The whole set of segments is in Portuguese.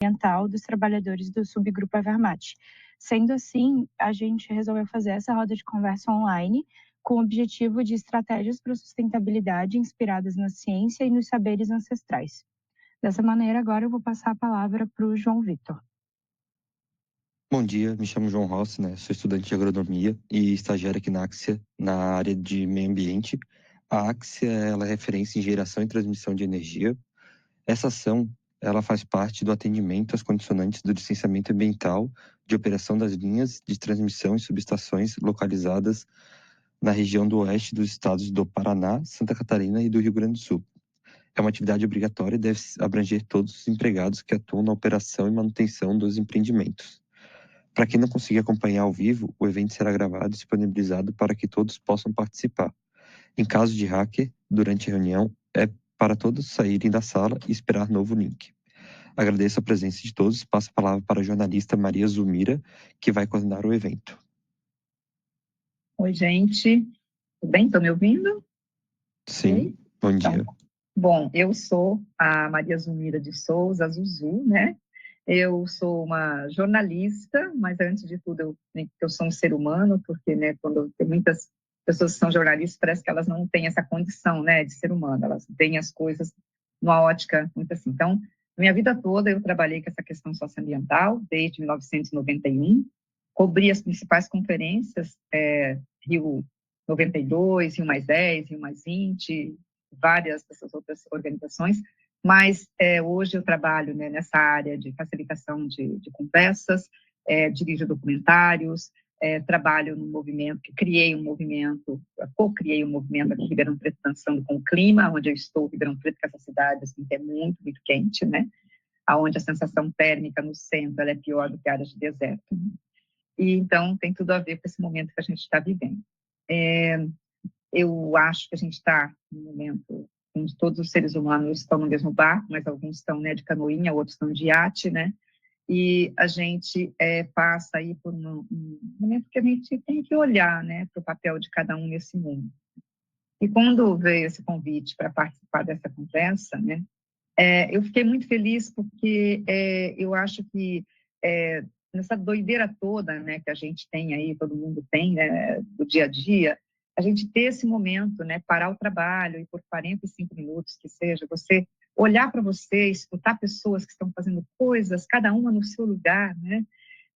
ambiental dos trabalhadores do subgrupo Evermat. Sendo assim, a gente resolveu fazer essa roda de conversa online com o objetivo de estratégias para sustentabilidade inspiradas na ciência e nos saberes ancestrais. Dessa maneira, agora eu vou passar a palavra para o João Vitor. Bom dia, me chamo João Rossi, sou estudante de agronomia e estagiário aqui na Axia, na área de meio ambiente. A Axia, ela é referência em geração e transmissão de energia. Essa ação, ela faz parte do atendimento às condicionantes do licenciamento ambiental de operação das linhas de transmissão e subestações localizadas na região do oeste dos estados do Paraná, Santa Catarina e do Rio Grande do Sul. É uma atividade obrigatória e deve abranger todos os empregados que atuam na operação e manutenção dos empreendimentos. Para quem não conseguir acompanhar ao vivo, o evento será gravado e disponibilizado para que todos possam participar. Em caso de hacker, durante a reunião, é para todos saírem da sala e esperar novo link. Agradeço a presença de todos e passo a palavra para a jornalista Maria Zulmira, que vai coordenar o evento. Oi, gente. Tudo bem? Estão me ouvindo? Sim, bom dia. Então, bom, eu sou a Maria Zulmira de Souza, Zuzu, né? Eu sou uma jornalista, mas antes de tudo eu sou um ser humano, porque, né, quando tem muitas pessoas que são jornalistas, parece que elas não têm essa condição, né, de ser humano, elas veem as coisas numa ótica muito assim. Então, minha vida toda eu trabalhei com essa questão socioambiental, desde 1991, cobri as principais conferências, Rio 92, Rio Mais 10, Rio Mais 20, várias dessas outras organizações, mas hoje eu trabalho, né, nessa área de facilitação de conversas, dirijo documentários, trabalho no movimento, co-criei um movimento aqui em Ribeirão Preto, Dançando com o Clima, onde eu estou, Ribeirão Preto, que é essa cidade assim, que é muito, muito quente, né, onde a sensação térmica no centro ela é pior do que áreas de deserto. E então tem tudo a ver com esse momento que a gente está vivendo. Eu acho que a gente está no momento onde todos os seres humanos estão no mesmo barco, mas alguns estão, né, de canoinha, outros estão de iate, né? E a gente passa aí por um momento que a gente tem que olhar, né, para o papel de cada um nesse mundo. E quando veio esse convite para participar dessa conversa, né, eu fiquei muito feliz porque eu acho que nessa doideira toda, né, que a gente tem aí, todo mundo tem, né, do dia a dia, a gente ter esse momento, né, parar o trabalho e por 45 minutos que seja, você olhar para você, escutar pessoas que estão fazendo coisas, cada uma no seu lugar, né,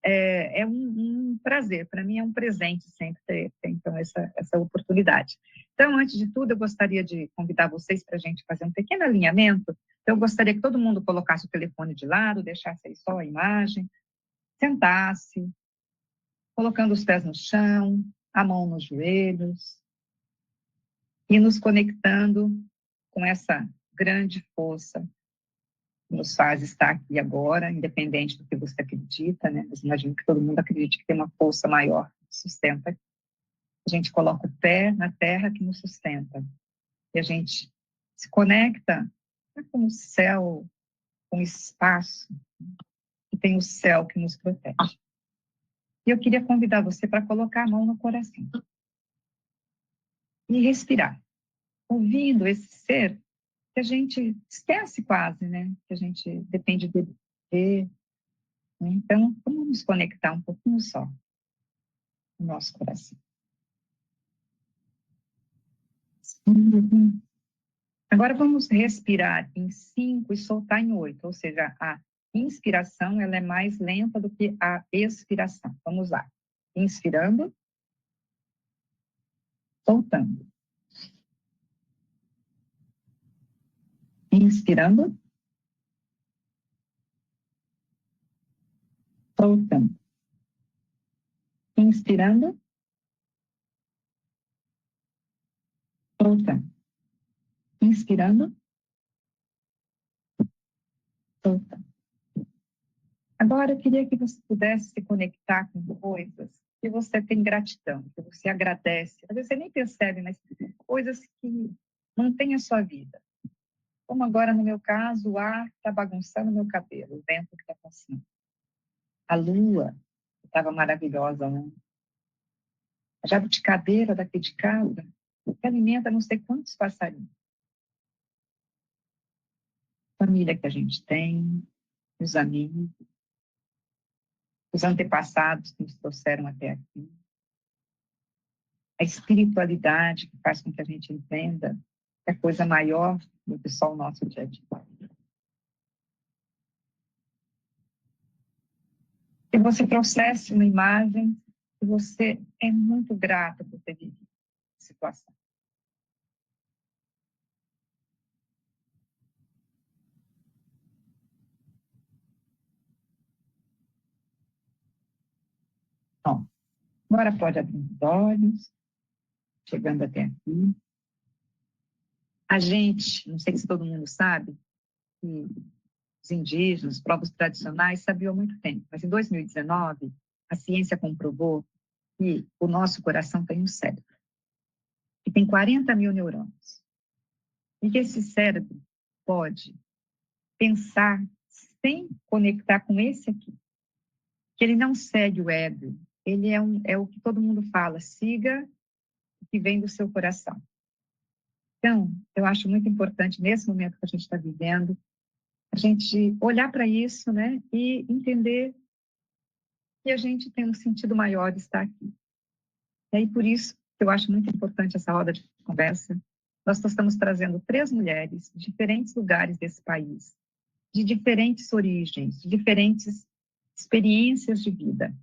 é um prazer, para mim é um presente sempre ter então, essa oportunidade. Então, antes de tudo, eu gostaria de convidar vocês para a gente fazer um pequeno alinhamento. Eu gostaria que todo mundo colocasse o telefone de lado, deixasse aí só a imagem, sentasse, colocando os pés no chão, a mão nos joelhos, e nos conectando com essa grande força que nos faz estar aqui agora, independente do que você acredita, né? Mas imagino que todo mundo acredite que tem uma força maior que sustenta. A gente coloca o pé na terra que nos sustenta, e a gente se conecta com o céu, com o espaço, e tem o céu que nos protege. E eu queria convidar você para colocar a mão no coração e respirar, ouvindo esse ser que a gente esquece quase, né? Que a gente depende dele. Né? Então, vamos nos conectar um pouquinho só no nosso coração. Agora vamos respirar em 5 e soltar em 8, ou seja, a inspiração ela é mais lenta do que a expiração. Vamos lá. Inspirando, soltando. Inspirando, soltando. Inspirando, soltando. Inspirando, soltando. Agora eu queria que você pudesse se conectar com coisas que você tem gratidão, que você agradece. Às vezes você nem percebe, mas coisas que mantêm a sua vida. Como agora, no meu caso, o ar está bagunçando meu cabelo, o vento que está passando. A lua estava maravilhosa, né? A jabuticabeira daqui de casa, que alimenta não sei quantos passarinhos. Família que a gente tem, os amigos, os antepassados que nos trouxeram até aqui, a espiritualidade que faz com que a gente entenda que é coisa maior do que só o nosso dia a dia. Que você trouxesse uma imagem que você é muito grata por ter vivido a situação. Bom, agora pode abrir os olhos, chegando até aqui. A gente, não sei se todo mundo sabe, que os indígenas, os povos tradicionais sabiam há muito tempo, mas em 2019, a ciência comprovou que o nosso coração tem um cérebro, que tem 40 mil neurônios, e que esse cérebro pode pensar sem conectar com esse aqui, que ele não segue o ego, ele é o que todo mundo fala, siga o que vem do seu coração. Então, eu acho muito importante, nesse momento que a gente está vivendo, a gente olhar para isso, né, e entender que a gente tem um sentido maior de estar aqui. E aí, por isso, eu acho muito importante essa roda de conversa. Nós estamos trazendo 3 mulheres de diferentes lugares desse país, de diferentes origens, de diferentes experiências de vida.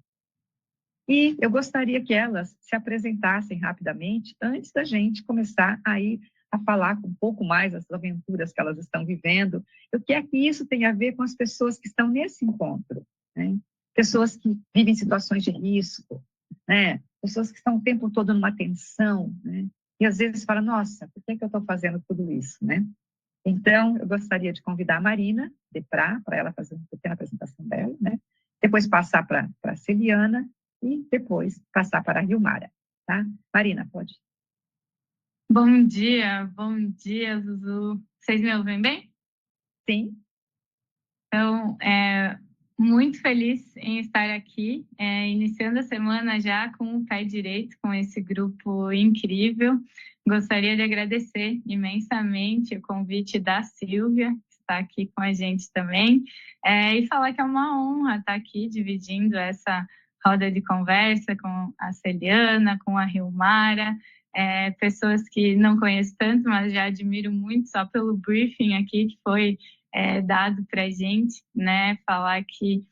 E eu gostaria que elas se apresentassem rapidamente, antes da gente começar aí a falar um pouco mais das aventuras que elas estão vivendo, e o que é que isso tem a ver com as pessoas que estão nesse encontro, né? Pessoas que vivem situações de risco, né? Pessoas que estão o tempo todo numa tensão, né? E às vezes falam, nossa, por que eu estou fazendo tudo isso, né? Então, eu gostaria de convidar a Marina Deprá, para ela fazer uma pequena apresentação dela, né? Depois passar para a Celiana e depois passar para a Rilmara, tá? Marina, pode. Bom dia, Zuzu. Vocês me ouvem bem? Sim. Então, muito feliz em estar aqui, iniciando a semana já com o pé direito, com esse grupo incrível. Gostaria de agradecer imensamente o convite da Silvia, que está aqui com a gente também, e falar que é uma honra estar aqui dividindo essa roda de conversa com a Celiana, com a Rilmara, pessoas que não conheço tanto, mas já admiro muito só pelo briefing aqui que foi dado para a gente, né? Falar que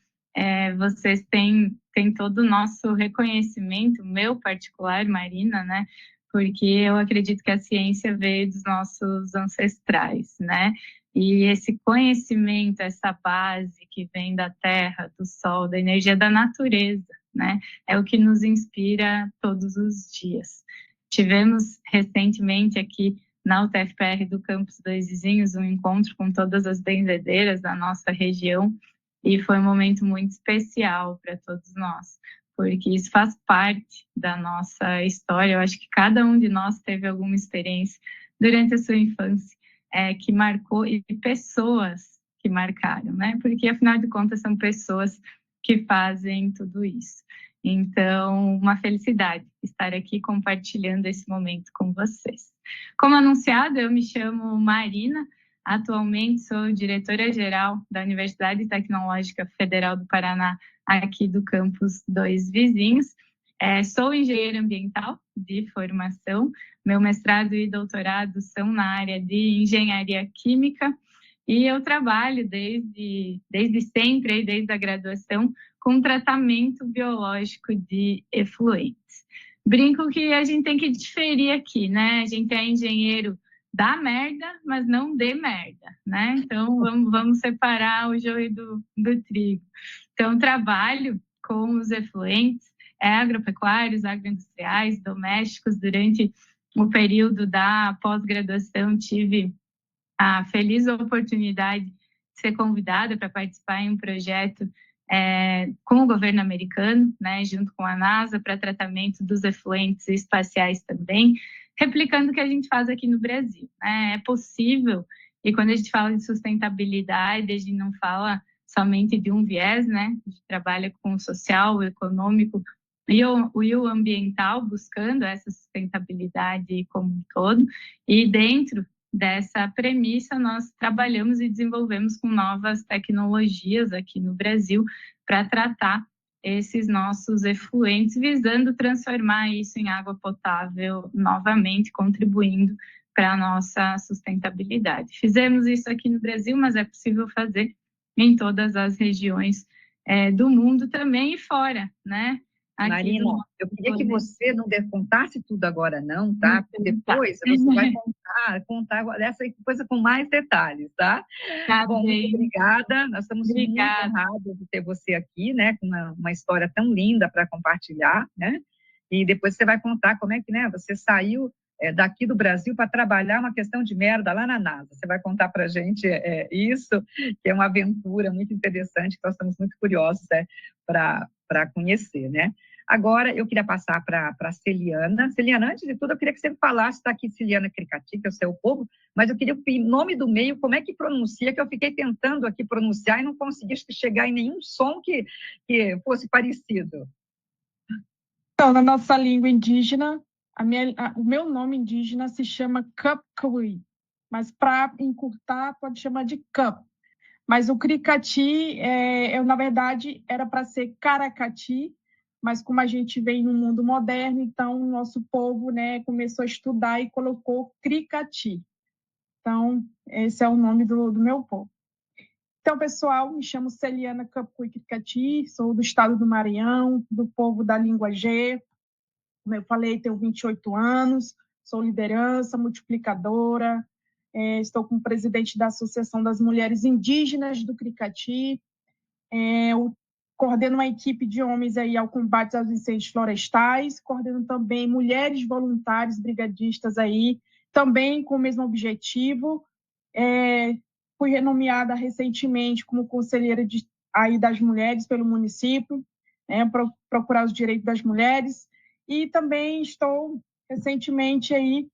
vocês têm todo o nosso reconhecimento, meu particular, Marina, né? Porque eu acredito que a ciência veio dos nossos ancestrais, né? E esse conhecimento, essa base que vem da terra, do sol, da energia da natureza, né? É o que nos inspira todos os dias. Tivemos recentemente aqui na UTFPR do Campus Dois Vizinhos um encontro com todas as benzedeiras da nossa região e foi um momento muito especial para todos nós, porque isso faz parte da nossa história. Eu acho que cada um de nós teve alguma experiência durante a sua infância que marcou, e pessoas que marcaram, né? Porque afinal de contas são pessoas que fazem tudo isso. Então, uma felicidade estar aqui compartilhando esse momento com vocês. Como anunciado, eu me chamo Marina, atualmente sou diretora-geral da Universidade Tecnológica Federal do Paraná, aqui do campus Dois Vizinhos. Sou engenheira ambiental de formação, meu mestrado e doutorado são na área de engenharia química, e eu trabalho desde sempre, desde a graduação, com tratamento biológico de efluentes. Brinco que a gente tem que diferir aqui, né? A gente é engenheiro da merda, mas não de merda, né? Então, vamos separar o joio do trigo. Então, trabalho com os efluentes agropecuários, agroindustriais, domésticos. Durante o período da pós-graduação, tive a feliz oportunidade de ser convidada para participar em um projeto com o governo americano, né, junto com a NASA, para tratamento dos efluentes espaciais também, replicando o que a gente faz aqui no Brasil, né? É possível, e quando a gente fala de sustentabilidade, a gente não fala somente de um viés, né? A gente trabalha com o social, o econômico e o ambiental, buscando essa sustentabilidade como um todo, e dentro dessa premissa, nós trabalhamos e desenvolvemos com novas tecnologias aqui no Brasil para tratar esses nossos efluentes, visando transformar isso em água potável novamente, contribuindo para a nossa sustentabilidade. Fizemos isso aqui no Brasil, mas é possível fazer em todas as regiões do mundo também e fora, né? Marina, eu queria que você não contasse tudo agora não, tá? Depois você vai contar essa coisa com mais detalhes, tá? Tá bom, bem. muito obrigada. Nós estamos muito honrados de ter você aqui, né? Com uma história tão linda para compartilhar, né? E depois você vai contar como é que, né? Você saiu daqui do Brasil para trabalhar uma questão de merda lá na NASA. Você vai contar para a gente isso, que é uma aventura muito interessante, que nós estamos muito curiosos para conhecer, né? Agora, eu queria passar para a Celiana. Celiana, antes de tudo, eu queria que você falasse, está aqui Celiana Cricati, que é o seu povo, mas eu queria o nome do meio, como é que pronuncia, que eu fiquei tentando aqui pronunciar e não consegui chegar em nenhum som que fosse parecido. Então, na nossa língua indígena, o meu nome indígena se chama Cupcui, mas para encurtar, pode chamar de Cup. Mas o Cricati, na verdade, era para ser Caracati, mas como a gente vem no mundo moderno, então o nosso povo, né, começou a estudar e colocou Cricati. Então, esse é o nome do meu povo. Então, pessoal, me chamo Celiana Cupcui Cricati, sou do estado do Maranhão, do povo da língua G. Como eu falei, tenho 28 anos, sou liderança, multiplicadora, estou como presidente da Associação das Mulheres Indígenas do Cricati, eu coordeno uma equipe de homens aí ao combate aos incêndios florestais, coordeno também mulheres voluntárias, brigadistas aí, também com o mesmo objetivo. Fui renomeada recentemente como conselheira aí das mulheres pelo município, procurar os direitos das mulheres, e também estou recentemente aí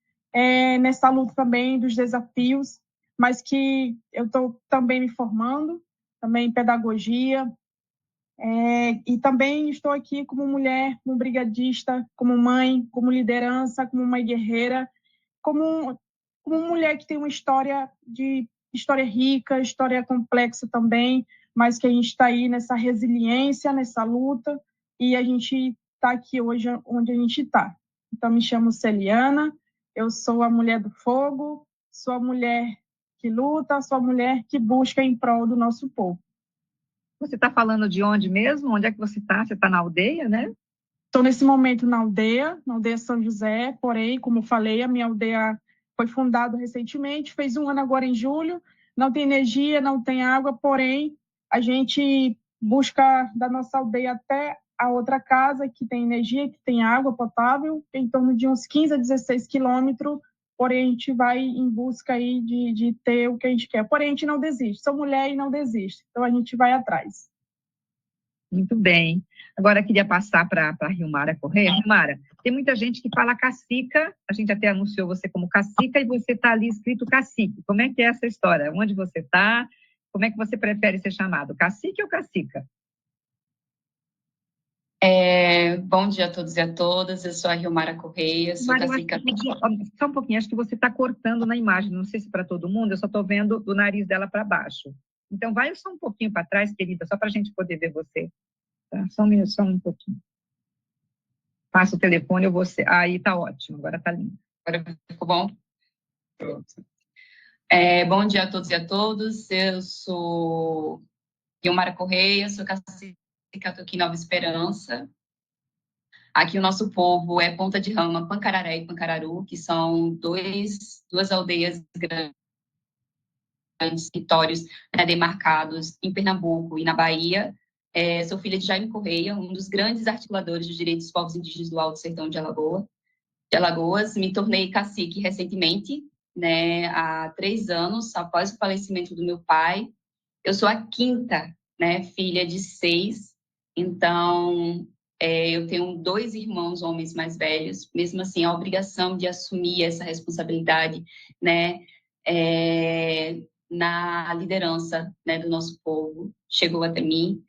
nessa luta também dos desafios, mas que eu estou também me formando, também em pedagogia, e também estou aqui como mulher, como brigadista, como mãe, como liderança, como uma guerreira, como mulher que tem uma história rica, história complexa também, mas que a gente está aí nessa resiliência, nessa luta, e a gente está aqui hoje onde a gente está. Então, me chamo Celiana, eu sou a mulher do fogo, sou a mulher que luta, sou a mulher que busca em prol do nosso povo. Você está falando de onde mesmo? Onde é que você está? Você está na aldeia, né? Estou nesse momento na aldeia São José, porém, como eu falei, a minha aldeia foi fundada recentemente, fez 1 ano agora em julho, não tem energia, não tem água, porém, a gente busca da nossa aldeia até a outra casa que tem energia, que tem água potável, em torno de uns 15 a 16 quilômetros, porém a gente vai em busca aí de ter o que a gente quer. Porém, a gente não desiste, sou mulher e não desisto, então a gente vai atrás. Muito bem. Agora, eu queria passar para a Rilmara Correia. Rilmara, tem muita gente que fala cacica, a gente até anunciou você como cacica, e você está ali escrito cacique. Como é que é essa história? Onde você está? Como é que você prefere ser chamado? Cacique ou cacica? Bom dia a todos e a todas, eu sou a Rilmara Correia, sou cacica. Só um pouquinho, acho que você está cortando na imagem, não sei se para todo mundo, eu só estou vendo do nariz dela para baixo. Então, vai só um pouquinho para trás, querida, só para a gente poder ver você. Tá? Só um pouquinho. Passa o telefone, eu vou ser. Aí tá ótimo, agora tá lindo. Agora ficou bom? Pronto. Bom dia a todos e a todas, eu sou Rilmara Correia, sou cacica, estou aqui em Nova Esperança. Aqui o nosso povo é Ponta de Rama, Pancararé e Pancararu, que são duas aldeias grandes, territórios, né, demarcados em Pernambuco e na Bahia. Sou filha de Jaime Correia, um dos grandes articuladores dos direitos dos povos indígenas do Alto Sertão de Alagoas. Me tornei cacique recentemente, né, há 3 anos, após o falecimento do meu pai. Eu sou a quinta, né, filha de 6, então eu tenho 2 irmãos homens mais velhos. Mesmo assim, a obrigação de assumir essa responsabilidade, né, na liderança, né, do nosso povo chegou até mim.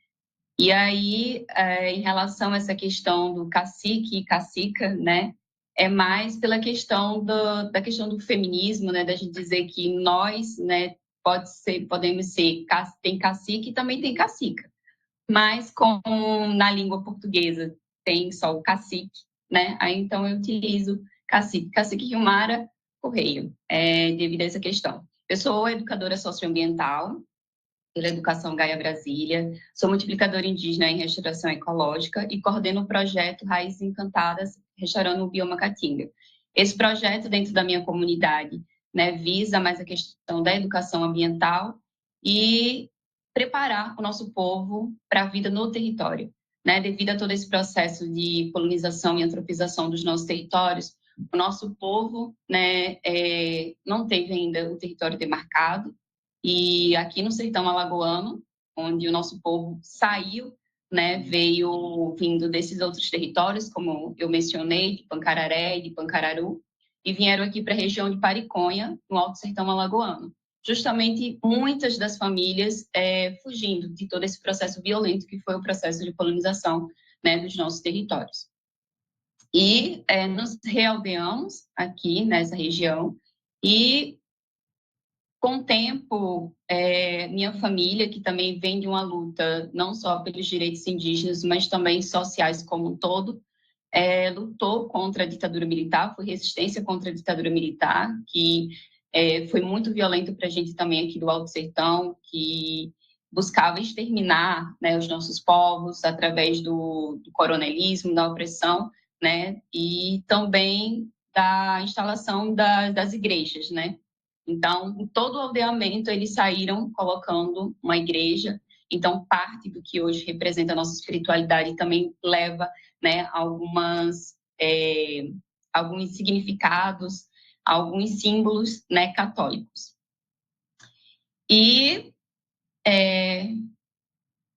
E aí, em relação a essa questão do cacique e cacica, né, é mais pela questão da questão do feminismo, né, da gente dizer que nós, né, podemos ser, tem cacique e também tem cacica. Mas como na língua portuguesa tem só o cacique, né, aí então eu utilizo cacique Hilmara Correia, devido a essa questão. Eu sou educadora socioambiental pela Educação Gaia Brasília, sou multiplicadora indígena em restauração ecológica e coordeno o projeto Raízes Encantadas, restaurando o bioma Caatinga. Esse projeto, dentro da minha comunidade, né, visa mais a questão da educação ambiental e preparar o nosso povo para a vida no território. Né, devido a todo esse processo de colonização e antropização dos nossos territórios, o nosso povo, né, não teve ainda o território demarcado, e aqui no sertão alagoano, onde o nosso povo saiu, né, veio vindo desses outros territórios, como eu mencionei, de Pancararé e de Pancararu, e vieram aqui para a região de Pariconha, no Alto Sertão Alagoano. Justamente muitas das famílias fugindo de todo esse processo violento que foi o processo de colonização, né, dos nossos territórios. E nos realdeamos aqui nessa região e com o tempo, minha família, que também vem de uma luta não só pelos direitos indígenas, mas também sociais como um todo, lutou contra a ditadura militar, foi resistência contra a ditadura militar, que foi muito violento para a gente também aqui do Alto Sertão, que buscava exterminar, né, os nossos povos através do coronelismo, da opressão, né, e também da instalação das igrejas, né. Então, em todo o aldeamento, eles saíram colocando uma igreja. Então, parte do que hoje representa a nossa espiritualidade também leva, né, alguns significados, alguns símbolos, né, católicos. E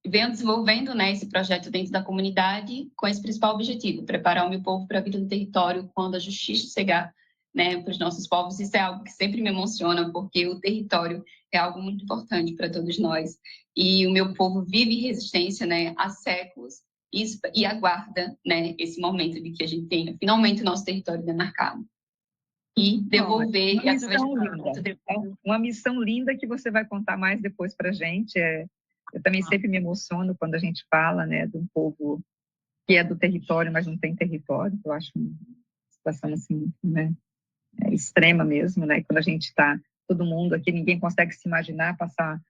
venho desenvolvendo, né, esse projeto dentro da comunidade com esse principal objetivo, preparar o meu povo para a vida no território quando a justiça chegar, né, para os nossos povos. Isso é algo que sempre me emociona, porque o território é algo muito importante para todos nós. E o meu povo vive em resistência, né, há séculos e aguarda, né, esse momento de que a gente tenha finalmente o nosso território demarcado. E devolver... Uma missão linda que você vai contar mais depois para a gente. Eu também sempre me emociono quando a gente fala, né, de um povo que é do território, mas não tem território. Eu acho uma situação assim, né, extrema mesmo, né? Quando a gente está, todo mundo aqui, ninguém consegue se imaginar passar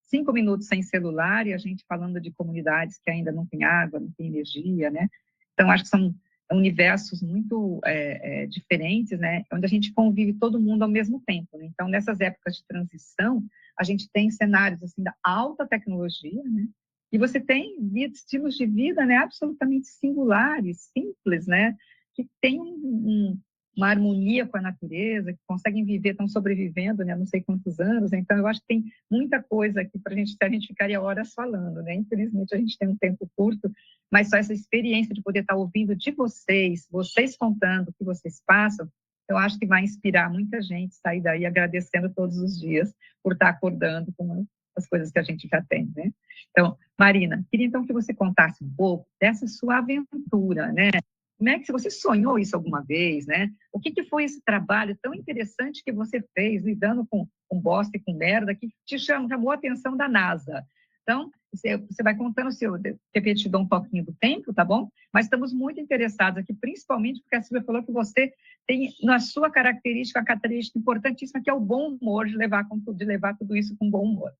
5 minutos sem celular e a gente falando de comunidades que ainda não tem água, não tem energia, né? Então, acho que são universos muito diferentes, né? Onde a gente convive todo mundo ao mesmo tempo, né? Então, nessas épocas de transição, a gente tem cenários assim da alta tecnologia, né? E você tem estilos de vida, né, absolutamente singulares, simples, né, que tem uma harmonia com a natureza, que conseguem viver, estão sobrevivendo, né, não sei quantos anos. Então, eu acho que tem muita coisa aqui para a gente ficaria horas falando, né? Infelizmente, a gente tem um tempo curto, mas só essa experiência de poder estar ouvindo de vocês contando o que vocês passam, eu acho que vai inspirar muita gente sair daí agradecendo todos os dias por estar acordando com as coisas que a gente já tem, né? Então, Marina, queria então que você contasse um pouco dessa sua aventura, né? Como é que você sonhou isso alguma vez, né? O que foi esse trabalho tão interessante que você fez, lidando com bosta e com merda, que te chamou a atenção da NASA? Então, você vai contando, de repente te dou um pouquinho do tempo, tá bom? Mas estamos muito interessados aqui, principalmente porque a Silvia falou que você tem na sua característica, a característica importantíssima, que é o bom humor, de levar tudo isso com bom humor.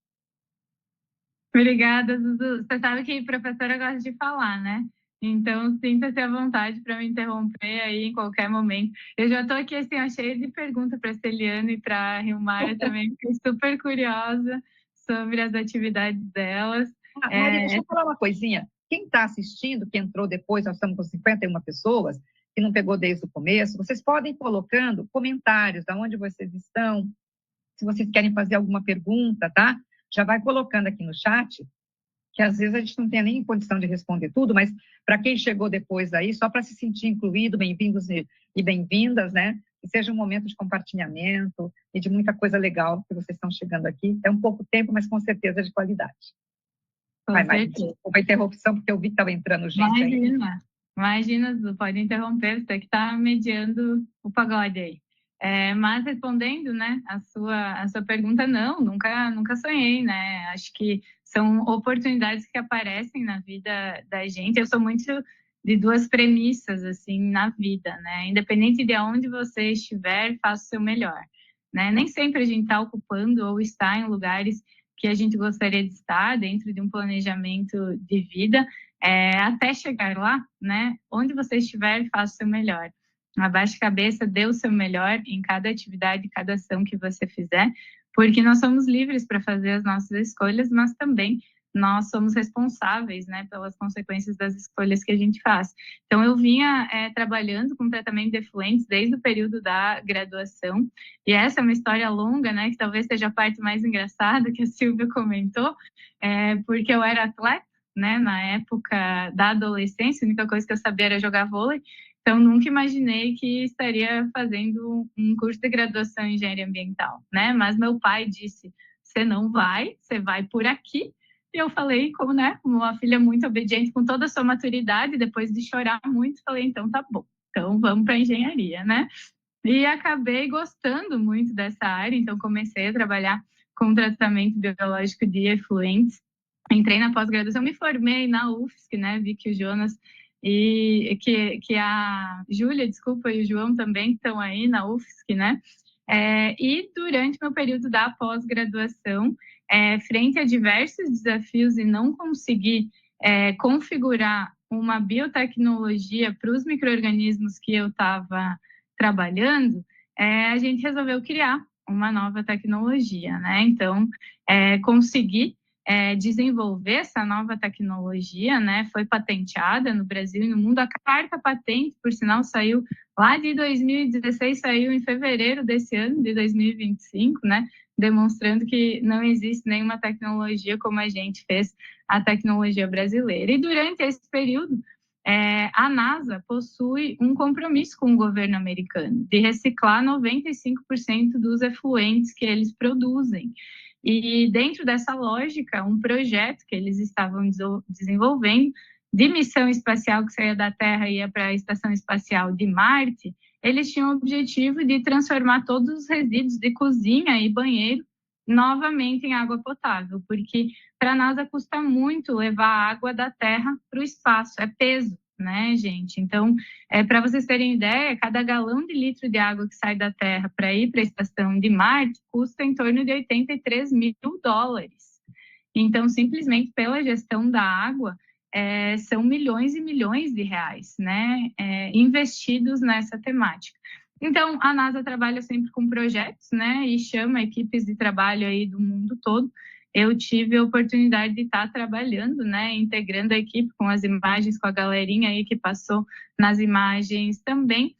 Obrigada, Dudu. Você sabe que professora gosta de falar, né? Então, sinta-se à vontade para me interromper aí em qualquer momento. Eu já estou aqui, assim, cheia de perguntas para a Celiana e para a Hilmara também, fiquei super curiosa sobre as atividades delas. Maria, deixa eu falar uma coisinha. Quem está assistindo, que entrou depois, nós estamos com 51 pessoas, que não pegou desde o começo, vocês podem ir colocando comentários de onde vocês estão, se vocês querem fazer alguma pergunta, tá? Já vai colocando aqui no chat, que às vezes a gente não tem nem condição de responder tudo, mas para quem chegou depois aí, só para se sentir incluído, bem-vindos e bem-vindas, né? Que seja um momento de compartilhamento e de muita coisa legal que vocês estão chegando aqui. É um pouco tempo, mas com certeza de qualidade. Vai, desculpa a interrupção, porque eu vi que estava entrando gente aí. Imagina, Zu, pode interromper, você que está mediando o pagode aí. Mas respondendo, né, a sua pergunta, não, nunca sonhei, né? Acho que são oportunidades que aparecem na vida da gente. Eu sou muito de duas premissas, assim, na vida, né? Independente de onde você estiver, faça o seu melhor, né? Nem sempre a gente está ocupando ou está em lugares que a gente gostaria de estar dentro de um planejamento de vida, até chegar lá, né? Onde você estiver, faça o seu melhor. Abaixe a cabeça, dê o seu melhor em cada atividade, cada ação que você fizer, porque nós somos livres para fazer as nossas escolhas, mas também nós somos responsáveis, né, pelas consequências das escolhas que a gente faz. Então, eu vinha trabalhando com tratamento de efluentes desde o período da graduação, e essa é uma história longa, né, que talvez seja a parte mais engraçada que a Silvia comentou, porque eu era atleta, né, na época da adolescência, a única coisa que eu sabia era jogar vôlei, então nunca imaginei que estaria fazendo um curso de graduação em engenharia ambiental, né, mas meu pai disse, você não vai, você vai por aqui, e eu falei, como, né, como uma filha muito obediente, com toda a sua maturidade, depois de chorar muito, falei, então tá bom, então vamos para engenharia, né, e acabei gostando muito dessa área, então comecei a trabalhar com tratamento biológico de efluentes. Entrei na pós-graduação, me formei na UFSC, né? Vi que o Jonas e que a Júlia, desculpa, e o João também estão aí na UFSC, né? E durante meu período da pós-graduação, frente a diversos desafios e não conseguir configurar uma biotecnologia para os micro-organismos que eu estava trabalhando, a gente resolveu criar uma nova tecnologia, né? Então, consegui desenvolver essa nova tecnologia, né? Foi patenteada no Brasil e no mundo. A quarta patente, por sinal, saiu lá de 2016, saiu em fevereiro desse ano, de 2025, né? Demonstrando que não existe nenhuma tecnologia como a gente fez a tecnologia brasileira. E durante esse período, a NASA possui um compromisso com o governo americano de reciclar 95% dos efluentes que eles produzem. E dentro dessa lógica, um projeto que eles estavam desenvolvendo de missão espacial que saía da Terra e ia para a Estação Espacial de Marte, eles tinham o objetivo de transformar todos os resíduos de cozinha e banheiro novamente em água potável, porque para a NASA custa muito levar a água da Terra para o espaço, é peso, né, gente? Então, para vocês terem ideia, cada galão de litro de água que sai da Terra para ir para a estação de Marte custa em torno de 83 mil dólares. Então, simplesmente pela gestão da água, são milhões e milhões de reais, né, investidos nessa temática. Então, a NASA trabalha sempre com projetos, né, e chama equipes de trabalho aí do mundo todo. Eu tive a oportunidade de estar trabalhando, né, integrando a equipe com as imagens, com a galerinha aí que passou nas imagens também,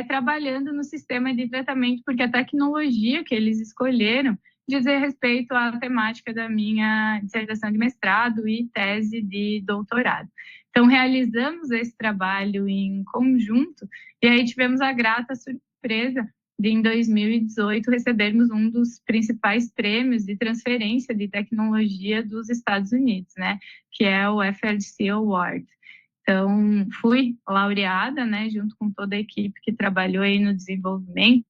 trabalhando no sistema de tratamento, porque a tecnologia que eles escolheram dizer respeito à temática da minha dissertação de mestrado e tese de doutorado. Então, realizamos esse trabalho em conjunto e aí tivemos a grata surpresa de, em 2018, recebermos um dos principais prêmios de transferência de tecnologia dos Estados Unidos, né, que é o FLC Award. Então, fui laureada, né, junto com toda a equipe que trabalhou aí no desenvolvimento.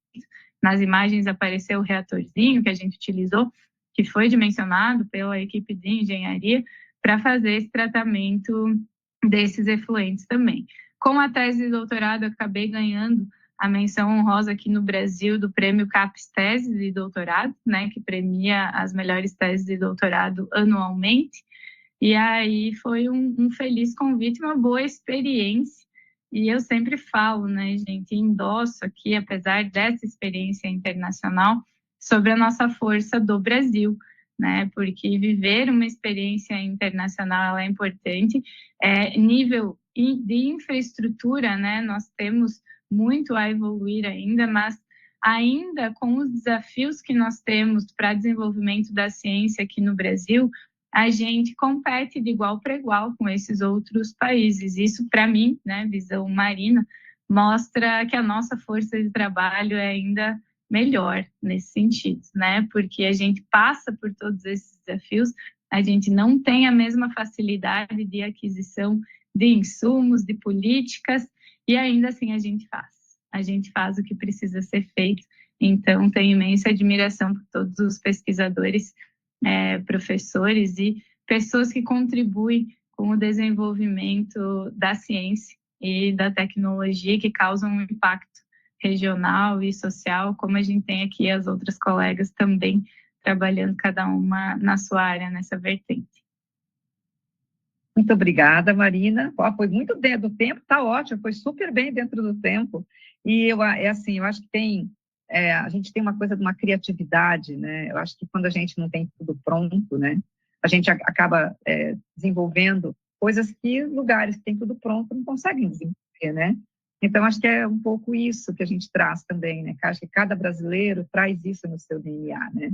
Nas imagens apareceu o reatorzinho que a gente utilizou, que foi dimensionado pela equipe de engenharia para fazer esse tratamento desses efluentes também. Com a tese de doutorado, eu acabei ganhando a menção honrosa aqui no Brasil do prêmio CAPES Tese de Doutorado, né, que premia as melhores teses de doutorado anualmente. E aí foi um feliz convite, uma boa experiência. E eu sempre falo, né, gente, endosso aqui, apesar dessa experiência internacional, sobre a nossa força do Brasil, né, porque viver uma experiência internacional é importante. Nível de infraestrutura, né, nós temos muito a evoluir ainda, mas ainda com os desafios que nós temos para desenvolvimento da ciência aqui no Brasil, a gente compete de igual para igual com esses outros países. Isso, para mim, né, visão marina, mostra que a nossa força de trabalho é ainda melhor nesse sentido, né? Porque a gente passa por todos esses desafios, a gente não tem a mesma facilidade de aquisição de insumos, de políticas, e ainda assim a gente faz o que precisa ser feito. Então, tenho imensa admiração por todos os pesquisadores, professores e pessoas que contribuem com o desenvolvimento da ciência e da tecnologia, que causam um impacto regional e social, como a gente tem aqui as outras colegas também trabalhando, cada uma na sua área, nessa vertente. Muito obrigada, Marina. Foi muito dentro do tempo, tá ótimo, foi super bem dentro do tempo. E eu acho que a gente tem uma coisa de uma criatividade, né? Eu acho que quando a gente não tem tudo pronto, né? A gente acaba desenvolvendo coisas que lugares que tem tudo pronto não conseguem desenvolver, né? Então, acho que é um pouco isso que a gente traz também, né? Acho que cada brasileiro traz isso no seu DNA, né?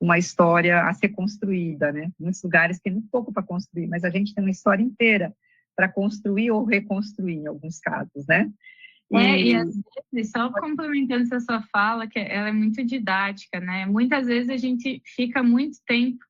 Uma história a ser construída, né? Muitos lugares tem muito pouco para construir, mas a gente tem uma história inteira para construir ou reconstruir, em alguns casos, né? E às vezes, só complementando essa sua fala, que ela é muito didática, né? Muitas vezes a gente fica muito tempo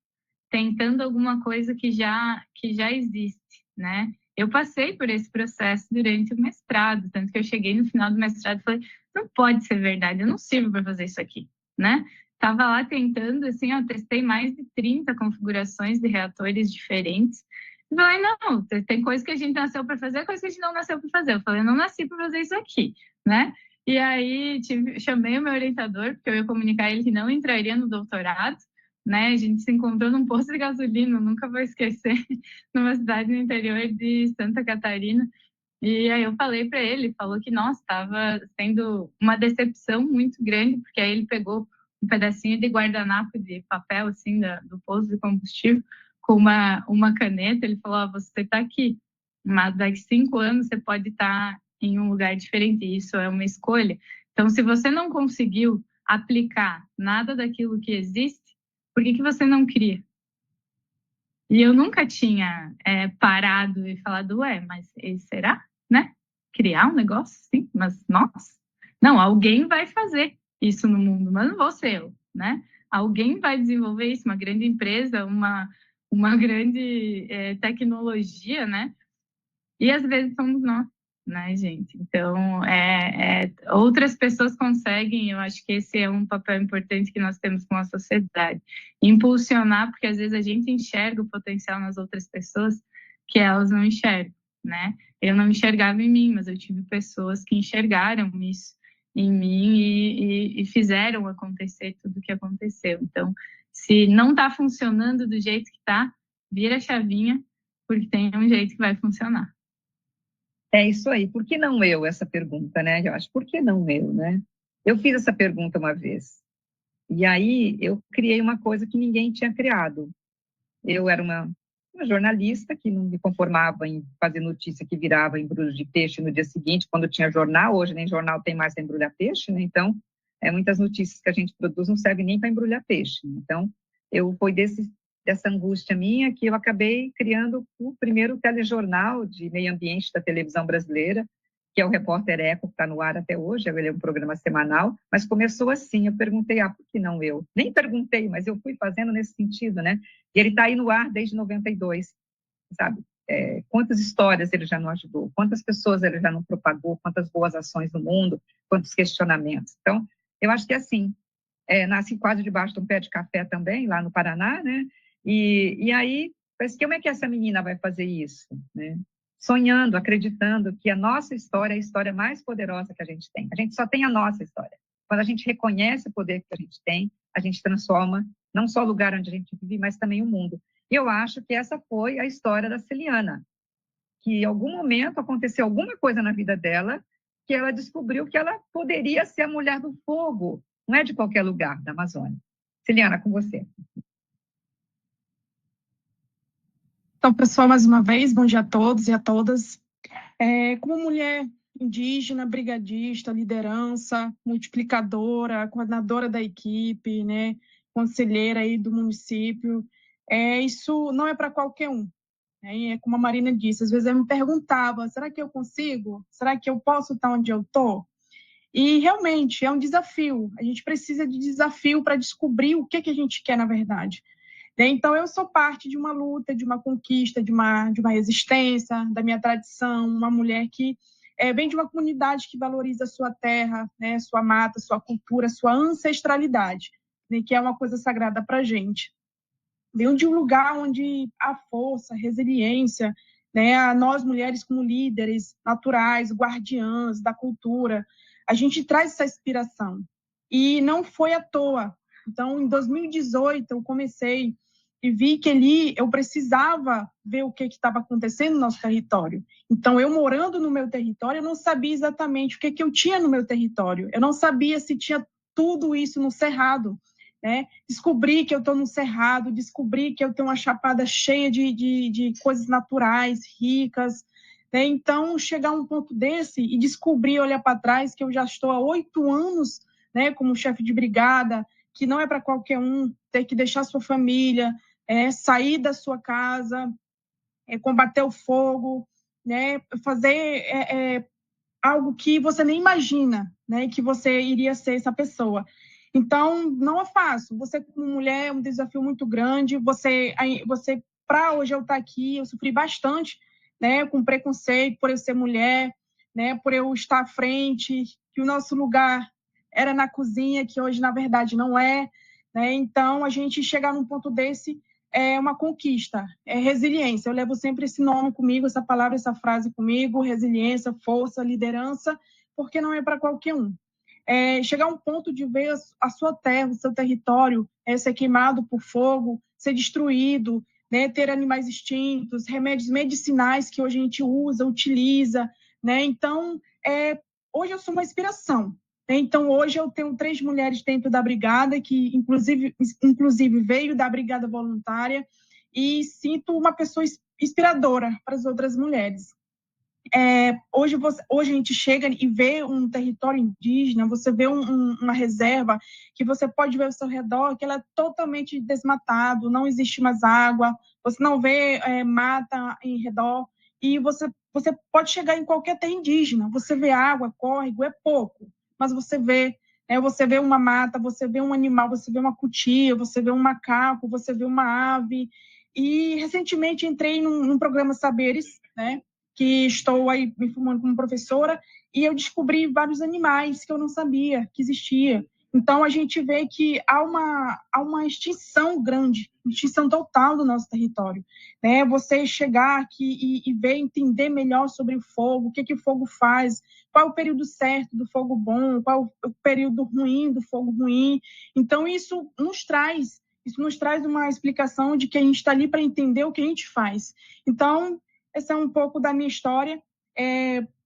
tentando alguma coisa que já existe, né? Eu passei por esse processo durante o mestrado, tanto que eu cheguei no final do mestrado e falei, não pode ser verdade, eu não sirvo para fazer isso aqui, né? Estava lá tentando, assim, eu testei mais de 30 configurações de reatores diferentes. Eu falei, não, tem coisa que a gente nasceu para fazer, coisa que a gente não nasceu para fazer. Eu falei, eu não nasci para fazer isso aqui, né? E aí chamei o meu orientador, porque eu ia comunicar a ele que não entraria no doutorado, né? A gente se encontrou num posto de gasolina, nunca vou esquecer, numa cidade no interior de Santa Catarina. E aí eu falei para ele, falou que, nossa, estava sendo uma decepção muito grande, porque aí ele pegou um pedacinho de guardanapo de papel, assim, do posto de combustível, com uma caneta, ele falou, oh, você está aqui, mas daqui 5 anos você pode estar em um lugar diferente, isso é uma escolha. Então, se você não conseguiu aplicar nada daquilo que existe, por que você não cria? E eu nunca tinha parado e falado, mas será, né? Criar um negócio assim? Mas, nossa, não, alguém vai fazer isso no mundo, mas não vou ser eu, né? Alguém vai desenvolver isso, uma grande empresa, uma grande tecnologia, né? E às vezes somos nós, né, gente? Então, outras pessoas conseguem, eu acho que esse é um papel importante que nós temos com a sociedade. Impulsionar, porque às vezes a gente enxerga o potencial nas outras pessoas que elas não enxergam, né? Eu não enxergava em mim, mas eu tive pessoas que enxergaram isso em mim e fizeram acontecer tudo o que aconteceu. Então, se não está funcionando do jeito que está, vira a chavinha, porque tem um jeito que vai funcionar. É isso aí. Por que não eu? Essa pergunta, né? Eu acho, por que não eu, né? Eu fiz essa pergunta uma vez. E aí eu criei uma coisa que ninguém tinha criado. Eu era uma jornalista que não me conformava em fazer notícia que virava embrulho de peixe no dia seguinte, quando tinha jornal. Hoje nem jornal tem mais para embrulhar peixe, né? Então, muitas notícias que a gente produz não servem nem para embrulhar peixe. Então, foi dessa angústia minha que eu acabei criando o primeiro telejornal de meio ambiente da televisão brasileira, que é o Repórter Eco, que está no ar até hoje. Ele é um programa semanal, mas começou assim. Eu perguntei, por que não eu? Nem perguntei, mas eu fui fazendo nesse sentido, né? E ele está aí no ar desde 92, sabe? Quantas histórias ele já não ajudou, quantas pessoas ele já não propagou, quantas boas ações no mundo, quantos questionamentos. Então, eu acho que assim, nasci quase debaixo de um pé de café também, lá no Paraná, né? E aí, mas como é que essa menina vai fazer isso, né? Sonhando, acreditando que a nossa história é a história mais poderosa que a gente tem. A gente só tem a nossa história. Quando a gente reconhece o poder que a gente tem, a gente transforma não só o lugar onde a gente vive, mas também o mundo. E eu acho que essa foi a história da Celiana, que em algum momento aconteceu alguma coisa na vida dela que ela descobriu que ela poderia ser a mulher do fogo, não é de qualquer lugar da Amazônia. Celiana, com você. Então, pessoal, mais uma vez, bom dia a todos e a todas. Como mulher indígena, brigadista, liderança, multiplicadora, coordenadora da equipe, né, conselheira aí do município, isso não é para qualquer um. Né? Como a Marina disse, às vezes eu me perguntava, será que eu consigo? Será que eu posso estar onde eu estou? E realmente é um desafio. A gente precisa de desafio para descobrir o que a gente quer na verdade. né? Então, eu sou parte de uma luta, de uma conquista, de uma resistência, da minha tradição, uma mulher que vem de uma comunidade que valoriza a sua terra, né, sua mata, sua cultura, sua ancestralidade, né, que é uma coisa sagrada para a gente. Venho de um lugar onde há força, resiliência, né, a nós mulheres como líderes naturais, guardiãs da cultura, a gente traz essa inspiração. E não foi à toa. Então, em 2018, eu comecei e vi que ali eu precisava ver o que estava acontecendo no nosso território. Então, eu morando no meu território, eu não sabia exatamente o que eu tinha no meu território. Eu não sabia se tinha tudo isso no Cerrado, né? Descobri que eu estou no Cerrado, descobri que eu tenho uma chapada cheia de coisas naturais, ricas, né? Então, chegar a um ponto desse e descobrir, olhar para trás, que eu já estou há 8 anos, né, como chefe de brigada, que não é para qualquer um ter que deixar sua família, sair da sua casa, combater o fogo, né, fazer algo que você nem imagina, né, que você iria ser essa pessoa. Então, não é fácil. Você, como mulher, é um desafio muito grande. Você para hoje eu estar aqui, eu sofri bastante, né, com preconceito por eu ser mulher, né, por eu estar à frente, que o nosso lugar era na cozinha, que hoje, na verdade, não é, né? Então, a gente chegar num ponto desse é uma conquista, é resiliência. Eu levo sempre esse nome comigo, essa palavra, essa frase comigo: resiliência, força, liderança, porque não é para qualquer um. Chegar a um ponto de ver a sua terra, o seu território ser queimado por fogo, ser destruído, né, ter animais extintos, remédios medicinais que hoje a gente usa, utiliza, né? Então, hoje eu sou uma inspiração. Então, hoje eu tenho 3 mulheres dentro da brigada, que inclusive veio da brigada voluntária, e sinto uma pessoa inspiradora para as outras mulheres. Hoje a gente chega e vê um território indígena, você vê uma reserva que você pode ver ao seu redor, que ela é totalmente desmatado, não existe mais água, você não vê mata em redor, e você pode chegar em qualquer terra indígena, você vê água, córrego, é pouco, mas você vê uma mata, você vê um animal, você vê uma cutia, você vê um macaco, você vê uma ave. E recentemente entrei num programa Saberes, né, que estou aí me formando como professora, e eu descobri vários animais que eu não sabia que existia. Então, a gente vê que há uma extinção grande, extinção total do nosso território, né? Você chegar aqui e ver, entender melhor sobre o fogo, o que o fogo faz, qual é o período certo do fogo bom, qual é o período ruim do fogo ruim. Então, isso nos traz uma explicação de que a gente está ali para entender o que a gente faz. Então, essa é um pouco da minha história.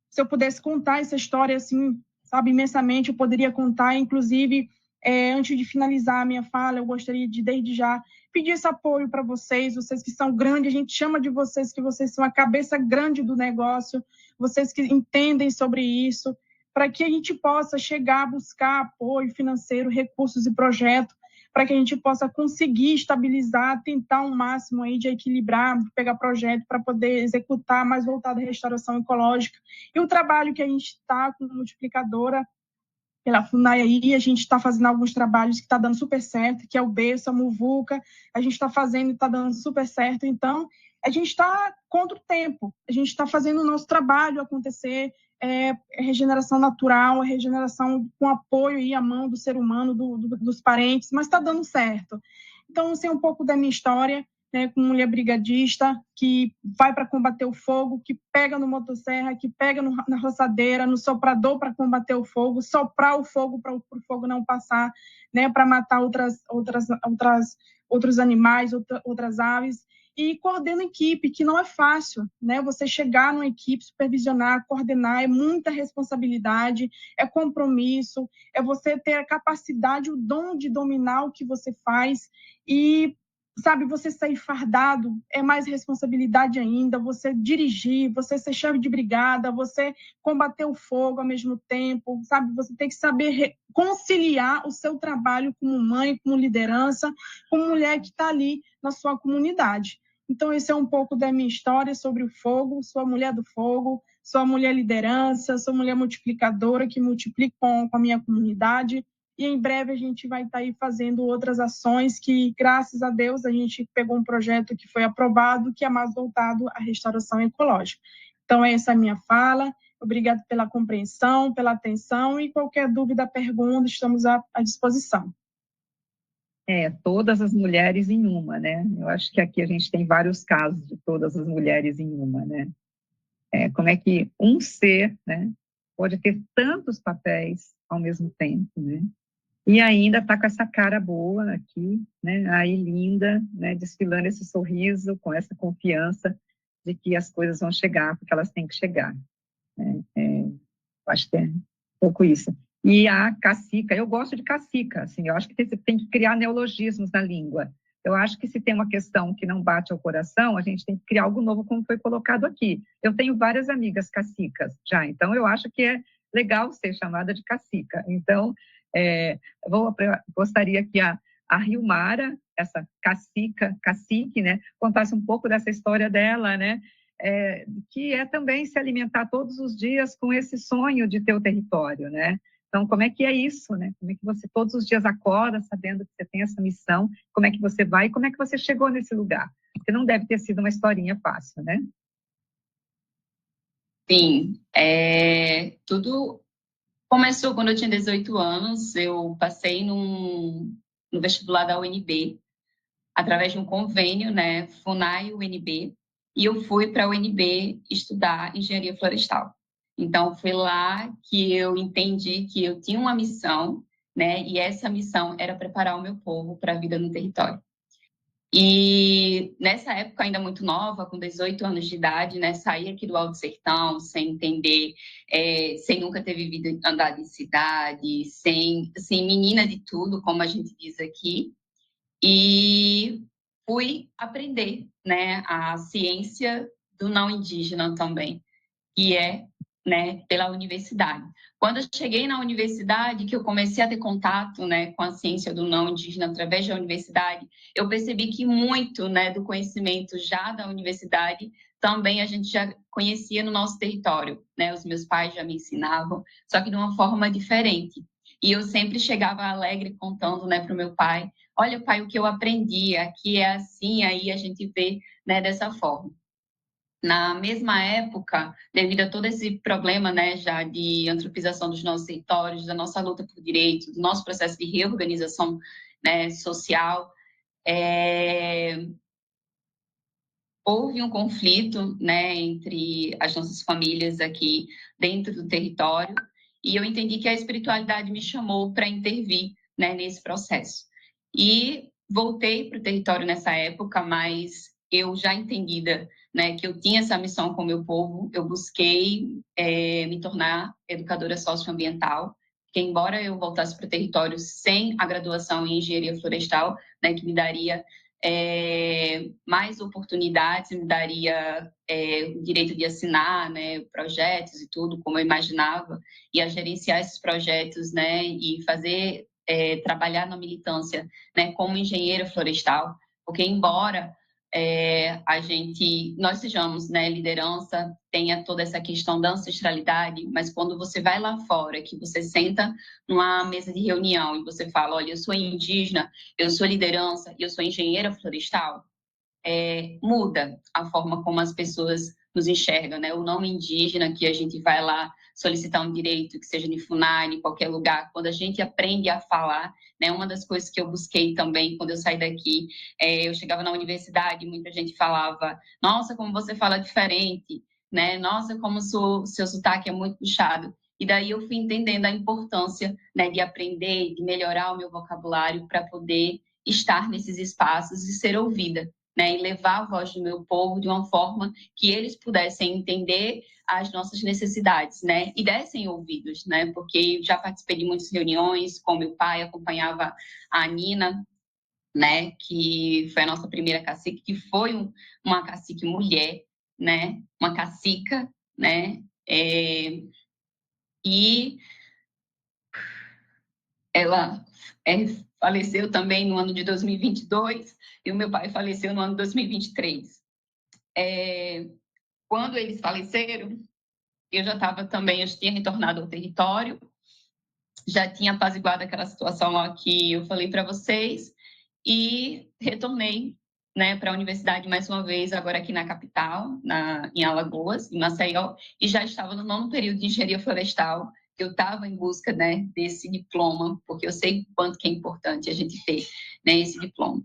Se eu pudesse contar essa história, assim, sabe, imensamente, eu poderia contar. Inclusive, antes de finalizar a minha fala, eu gostaria de, desde já, pedir esse apoio para vocês que são grandes, a gente chama de vocês, que vocês são a cabeça grande do negócio, vocês que entendem sobre isso, para que a gente possa chegar a buscar apoio financeiro, recursos e projetos, para que a gente possa conseguir estabilizar, tentar um máximo aí de equilibrar, pegar projeto para poder executar mais voltado à restauração ecológica. E o trabalho que a gente está com multiplicadora pela FUNAI aí, a gente está fazendo alguns trabalhos que está dando super certo, que é o berço, a muvuca, a gente está fazendo e está dando super certo. Então, a gente está contra o tempo, a gente está fazendo o nosso trabalho acontecer, regeneração natural, regeneração com apoio e a mão do ser humano, dos parentes, mas está dando certo. Então, assim, é um pouco da minha história, né, como mulher brigadista, que vai para combater o fogo, que pega no motosserra, que pega na roçadeira, no soprador para combater o fogo, soprar o fogo para o fogo não passar, né, para matar outros animais, outras aves, e coordena equipe, que não é fácil, né? Você chegar numa equipe, supervisionar, coordenar, é muita responsabilidade, é compromisso, é você ter a capacidade, o dom de dominar o que você faz e, sabe, você sair fardado é mais responsabilidade ainda, você dirigir, você ser chefe de brigada, você combater o fogo ao mesmo tempo, sabe? Você tem que saber conciliar o seu trabalho como mãe, como liderança, como mulher que está ali na sua comunidade. Então, esse é um pouco da minha história sobre o fogo. Sou a mulher do fogo, sou a mulher liderança, sou a mulher multiplicadora que multiplica com a minha comunidade. e em breve a gente vai estar aí fazendo outras ações que, graças a Deus, a gente pegou um projeto que foi aprovado, que é mais voltado à restauração ecológica. Então, essa é a minha fala. Obrigado pela compreensão, pela atenção, e qualquer dúvida, pergunta, estamos à disposição. Todas as mulheres em uma, né? Eu acho que aqui a gente tem vários casos de todas as mulheres em uma, né? Como é que um ser, né, pode ter tantos papéis ao mesmo tempo, né? E ainda está com essa cara boa aqui, né? Aí linda, né? Desfilando esse sorriso, com essa confiança de que as coisas vão chegar, porque elas têm que chegar, né? Acho que é um pouco isso. E a cacica, eu gosto de cacica, assim, eu acho que tem que criar neologismos na língua. Eu acho que se tem uma questão que não bate ao coração, a gente tem que criar algo novo, como foi colocado aqui. Eu tenho várias amigas cacicas já, então eu acho que é legal ser chamada de cacica. Então, gostaria que a Rilmara, essa cacique, né, contasse um pouco dessa história dela, né, que é também se alimentar todos os dias com esse sonho de ter o território, né? Então, como é que é isso, né? Como é que você todos os dias acorda sabendo que você tem essa missão, como é que você vai e como é que você chegou nesse lugar? Porque não deve ter sido uma historinha fácil, né? Sim, tudo começou quando eu tinha 18 anos, eu passei no vestibular da UNB, através de um convênio, né, FUNAI-UNB, e eu fui para a UNB estudar engenharia florestal. Então, foi lá que eu entendi que eu tinha uma missão, né, e essa missão era preparar o meu povo para a vida no território. E nessa época, ainda muito nova, com 18 anos de idade, né, saí aqui do Alto Sertão, sem entender, sem nunca ter vivido, andado em cidade, sem menina de tudo, como a gente diz aqui, e fui aprender, né, a ciência do não indígena também, que é, né, pela universidade. Quando eu cheguei na universidade, que eu comecei a ter contato, né, com a ciência do não indígena através da universidade, eu percebi que muito, né, do conhecimento já da universidade também a gente já conhecia no nosso território, né? Os meus pais já me ensinavam, só que de uma forma diferente. E eu sempre chegava alegre contando, né, para o meu pai: olha, pai, o que eu aprendi aqui é assim, aí a gente vê, né, dessa forma. Na mesma época, devido a todo esse problema, né, já de antropização dos nossos territórios, da nossa luta por direitos, do nosso processo de reorganização, né, social, houve um conflito, né, entre as nossas famílias aqui dentro do território, e eu entendi que a espiritualidade me chamou para intervir, né, nesse processo. E voltei para o território nessa época, mas eu já entendida, né, que eu tinha essa missão com o meu povo, eu busquei me tornar educadora socioambiental, que embora eu voltasse para o território sem a graduação em engenharia florestal, né, que me daria mais oportunidades, me daria o direito de assinar, né, projetos e tudo, como eu imaginava, e a gerenciar esses projetos, né, e fazer, trabalhar na militância, né, como engenheira florestal, porque embora nós sejamos, né, liderança, tenha toda essa questão da ancestralidade, mas quando você vai lá fora, que você senta numa mesa de reunião e você fala: olha, eu sou indígena, eu sou liderança e eu sou engenheira florestal, muda a forma como as pessoas nos enxergam, né? O nome indígena, que a gente vai lá solicitar um direito, que seja de FUNAI, em qualquer lugar, quando a gente aprende a falar, né? Uma das coisas que eu busquei também quando eu saí daqui, eu chegava na universidade e muita gente falava: nossa, como você fala diferente, né? Nossa, como seu sotaque é muito puxado. E daí eu fui entendendo a importância, né, de aprender, de melhorar o meu vocabulário para poder estar nesses espaços e ser ouvida, né, e levar a voz do meu povo de uma forma que eles pudessem entender as nossas necessidades, né, e dessem ouvidos, né, porque já participei de muitas reuniões com meu pai, acompanhava a Nina, né, que foi a nossa primeira cacique, que foi uma cacique mulher, né, uma cacica, né, e ela faleceu também no ano de 2022, e o meu pai faleceu no ano de 2023. Quando eles faleceram, eu já tinha retornado ao território, já tinha apaziguado aquela situação lá que eu falei para vocês e retornei, né, para a universidade mais uma vez, agora aqui na capital, em Alagoas, em Maceió, e já estava no 9º período de engenharia florestal. Eu estava em busca, né, desse diploma, porque eu sei o quanto que é importante a gente ter, né, esse diploma.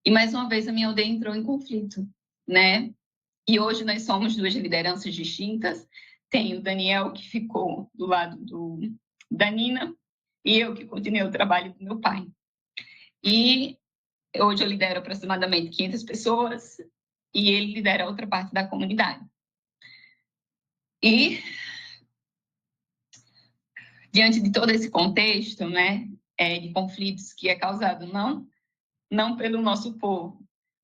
E mais uma vez a minha aldeia entrou em conflito, né? E hoje nós somos 2 lideranças distintas. Tem o Daniel, que ficou do lado da Nina, e eu, que continuei o trabalho do meu pai. E hoje eu lidero aproximadamente 500 pessoas, e ele lidera outra parte da comunidade. E, diante de todo esse contexto, né, de conflitos que é causado não pelo nosso povo,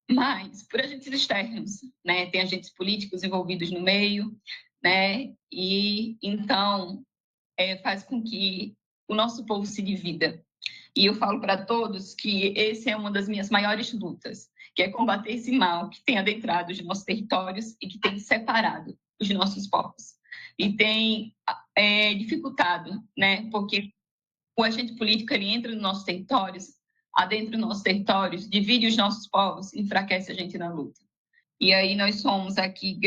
mas por agentes externos, né? Tem agentes políticos envolvidos no meio, né? E então faz com que o nosso povo se divida. E eu falo para todos que esse é uma das minhas maiores lutas, que é combater esse mal que tem adentrado os nossos territórios e que tem separado os nossos povos. E tem dificultado, né? Porque o agente político ele entra nos nossos territórios, adentra os nossos territórios, divide os nossos povos, enfraquece a gente na luta. E aí nós somos aqui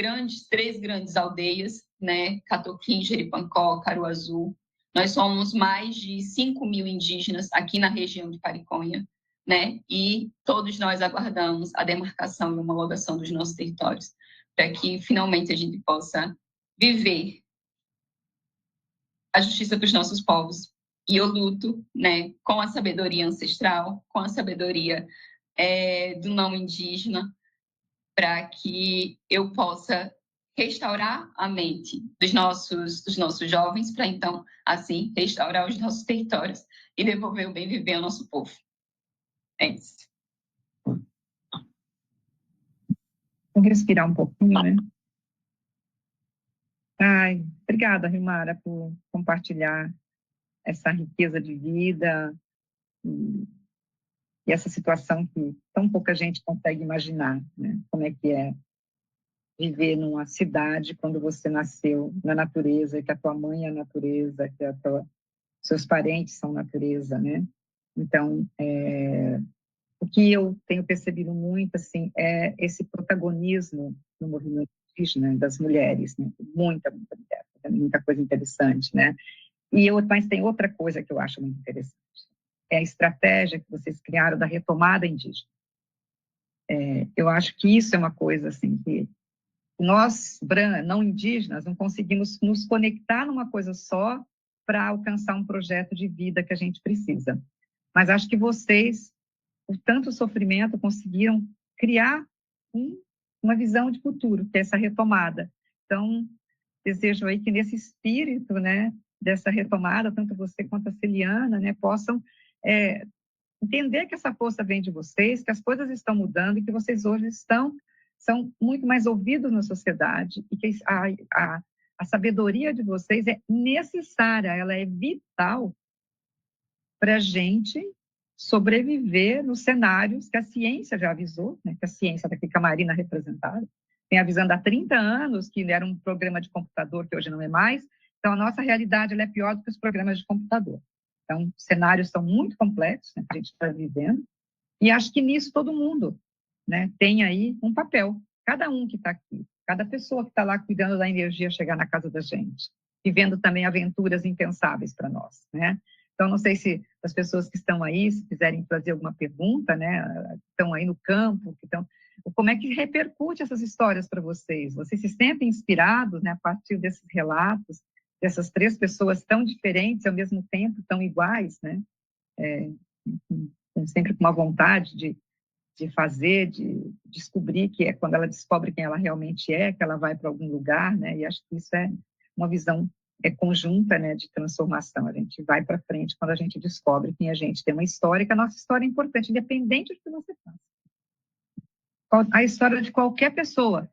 3 grandes aldeias, né? Catoquim, Jeripancó, Caruazu. Nós somos mais de 5.000 indígenas aqui na região de Pariconha, né? E todos nós aguardamos a demarcação e homologação dos nossos territórios, para que finalmente a gente possa viver a justiça para os nossos povos. E eu luto, né, com a sabedoria ancestral, com a sabedoria do não indígena, para que eu possa restaurar a mente dos nossos jovens, para então, assim, restaurar os nossos territórios e devolver o bem viver ao nosso povo. É isso. Vou respirar um pouquinho, né? Ai, obrigada, Rimara, por compartilhar essa riqueza de vida e essa situação que tão pouca gente consegue imaginar, né? Como é que é viver numa cidade quando você nasceu na natureza, que a tua mãe é a natureza, que seus parentes são natureza, né? Então, o que eu tenho percebido muito, assim, é esse protagonismo no movimento indígena das mulheres, né? Muita mulher, muita coisa interessante, né? Mas tem outra coisa que eu acho muito interessante, é a estratégia que vocês criaram da retomada indígena. Eu acho que isso é uma coisa, assim, que nós, não indígenas, não conseguimos nos conectar numa coisa só para alcançar um projeto de vida que a gente precisa. Mas acho que vocês, por tanto sofrimento, conseguiram criar uma visão de futuro, que é essa retomada. Então, desejo aí que nesse espírito, né, dessa retomada, tanto você quanto a Celiana, né, possam entender que essa força vem de vocês, que as coisas estão mudando e que vocês hoje são muito mais ouvidos na sociedade e que a sabedoria de vocês é necessária, ela é vital para a gente sobreviver nos cenários que a ciência já avisou, né, que a ciência daqui que a Marina representada, vem avisando há 30 anos que era um programa de computador que hoje não é mais, então a nossa realidade ela é pior do que os programas de computador. Então, os cenários são muito complexos, né, que a gente está vivendo, e acho que nisso todo mundo, né, tem aí um papel, cada um que está aqui, cada pessoa que está lá cuidando da energia chegar na casa da gente, vivendo também aventuras impensáveis para nós, né? Então, não sei se as pessoas que estão aí, se quiserem fazer alguma pergunta, né, estão aí no campo, como é que repercute essas histórias para vocês? Vocês se sentem inspirados, né, a partir desses relatos, dessas 3 pessoas tão diferentes, ao mesmo tempo tão iguais, né? Sempre com uma vontade de fazer, de descobrir, que é quando ela descobre quem ela realmente é, que ela vai para algum lugar, né? E acho que isso é uma visão conjunta, né, de transformação. A gente vai para frente quando a gente descobre quem a gente tem uma história, que a nossa história é importante, independente do que você faça. A história de qualquer pessoa.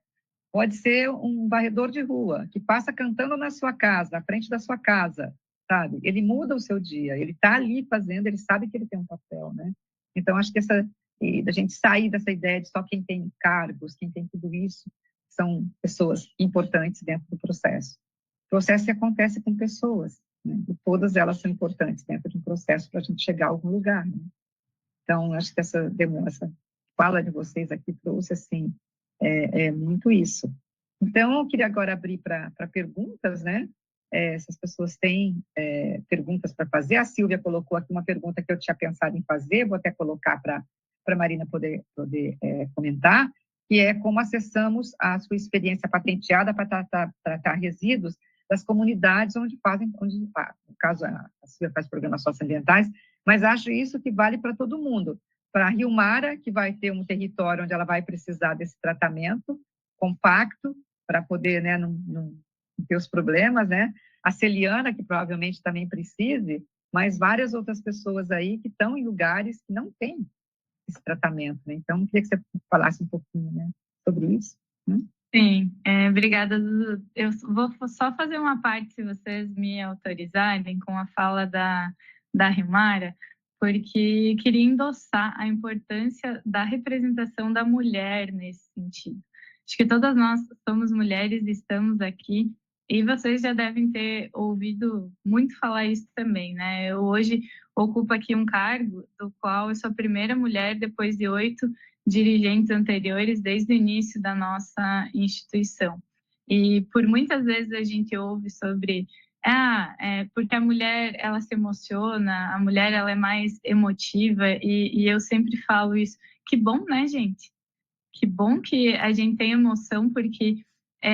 Pode ser um varredor de rua, que passa cantando na sua casa, na frente da sua casa, sabe? Ele muda o seu dia, ele está ali fazendo, ele sabe que ele tem um papel, né? Então, acho que da gente sair dessa ideia de só quem tem cargos, quem tem tudo isso, são pessoas importantes dentro do processo. O processo que acontece com pessoas, né? E todas elas são importantes dentro de um processo para a gente chegar a algum lugar, né? Então, acho que essa fala de vocês aqui trouxe, assim, muito isso. Então, eu queria agora abrir para perguntas, né? Se as pessoas têm perguntas para fazer. A Silvia colocou aqui uma pergunta que eu tinha pensado em fazer, vou até colocar para a Marina poder comentar, que é como acessamos a sua experiência patenteada para tratar resíduos das comunidades onde no caso a Silvia faz programas socioambientais, mas acho isso que vale para todo mundo. Para a Rio Mara, que vai ter um território onde ela vai precisar desse tratamento compacto para poder, né, não ter os problemas, né? A Celiana, que provavelmente também precise, mas várias outras pessoas aí que estão em lugares que não têm esse tratamento, né? Então, queria que você falasse um pouquinho, né, sobre isso. Né? Sim, obrigada, Dudu. Eu vou só fazer uma parte, se vocês me autorizarem, com a fala da Rimara, porque queria endossar a importância da representação da mulher nesse sentido. Acho que todas nós somos mulheres e estamos aqui, e vocês já devem ter ouvido muito falar isso também, né? Eu hoje ocupo aqui um cargo do qual eu sou a primeira mulher depois de 8 dirigentes anteriores desde o início da nossa instituição. E por muitas vezes a gente ouve sobre porque a mulher ela se emociona, a mulher ela é mais emotiva, e eu sempre falo isso. Que bom, né, gente? Que bom que a gente tem emoção, porque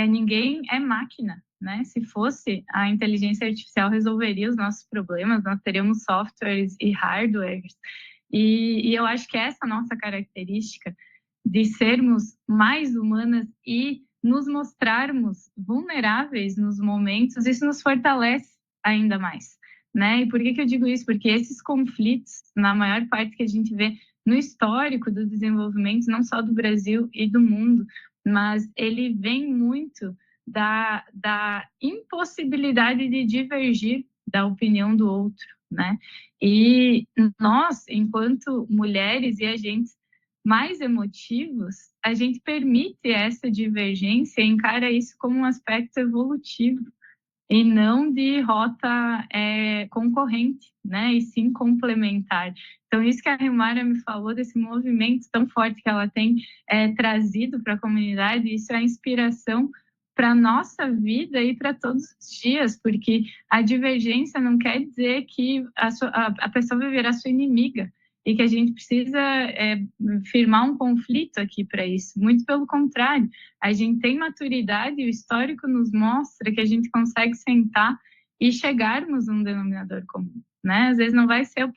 ninguém é máquina, né? Se fosse, a inteligência artificial resolveria os nossos problemas, nós teríamos softwares e hardwares. E eu acho que essa nossa característica de sermos mais humanas e nos mostrarmos vulneráveis nos momentos, isso nos fortalece ainda mais, né? E por que eu digo isso? Porque esses conflitos, na maior parte que a gente vê no histórico do desenvolvimento, não só do Brasil e do mundo, mas ele vem muito da impossibilidade de divergir da opinião do outro, né? E nós, enquanto mulheres e agentes mais emotivos, a gente permite essa divergência e encara isso como um aspecto evolutivo e não de rota concorrente, né? E sim complementar. Então, isso que a Rimara me falou, desse movimento tão forte que ela tem trazido para a comunidade, isso é a inspiração para a nossa vida e para todos os dias, porque a divergência não quer dizer que a pessoa vai virar sua inimiga e que a gente precisa firmar um conflito aqui para isso. Muito pelo contrário, a gente tem maturidade e o histórico nos mostra que a gente consegue sentar e chegarmos a um denominador comum, né? Às vezes não vai ser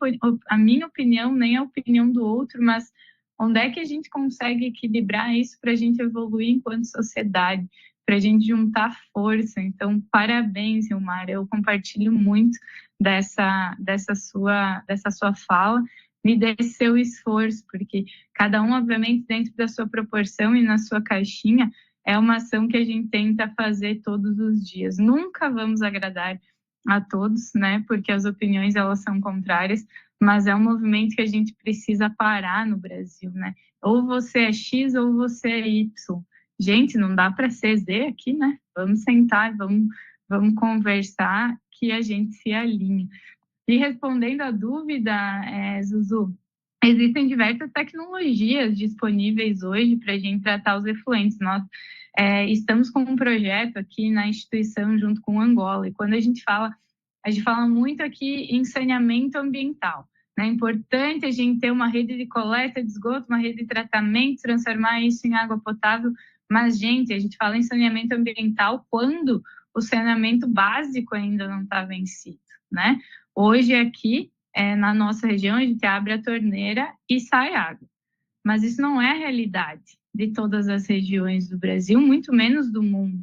a minha opinião, nem a opinião do outro, mas onde é que a gente consegue equilibrar isso para a gente evoluir enquanto sociedade, para a gente juntar força? Então, parabéns, Rilmar, eu compartilho muito dessa sua fala e desse seu esforço, porque cada um, obviamente, dentro da sua proporção e na sua caixinha, é uma ação que a gente tenta fazer todos os dias. Nunca vamos agradar a todos, né? Porque as opiniões, elas são contrárias, mas é um movimento que a gente precisa parar no Brasil, né? Ou você é X ou você é Y. Gente, não dá para ser Z aqui, né? Vamos sentar, vamos conversar que a gente se alinha. E respondendo à dúvida, Zuzu, existem diversas tecnologias disponíveis hoje para a gente tratar os efluentes. Nós estamos com um projeto aqui na instituição junto com Angola, e quando a gente fala muito aqui em saneamento ambiental. É importante a gente ter uma rede de coleta de esgoto, uma rede de tratamento, transformar isso em água potável, mas, gente, a gente fala em saneamento ambiental quando o saneamento básico ainda não está vencido, né? Hoje aqui, na nossa região, a gente abre a torneira e sai água. Mas isso não é a realidade de todas as regiões do Brasil, muito menos do mundo.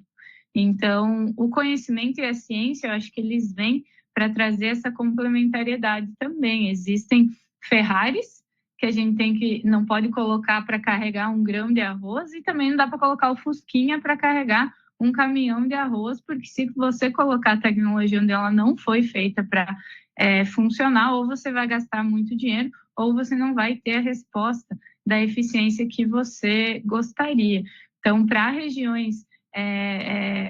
Então, o conhecimento e a ciência, eu acho que eles vêm para trazer essa complementariedade também. Existem Ferraris que a gente não pode colocar para carregar um grão de arroz, e também não dá para colocar o Fusquinha para carregar um caminhão de arroz, porque se você colocar a tecnologia onde ela não foi feita para funcionar, ou você vai gastar muito dinheiro, ou você não vai ter a resposta da eficiência que você gostaria. Então, para regiões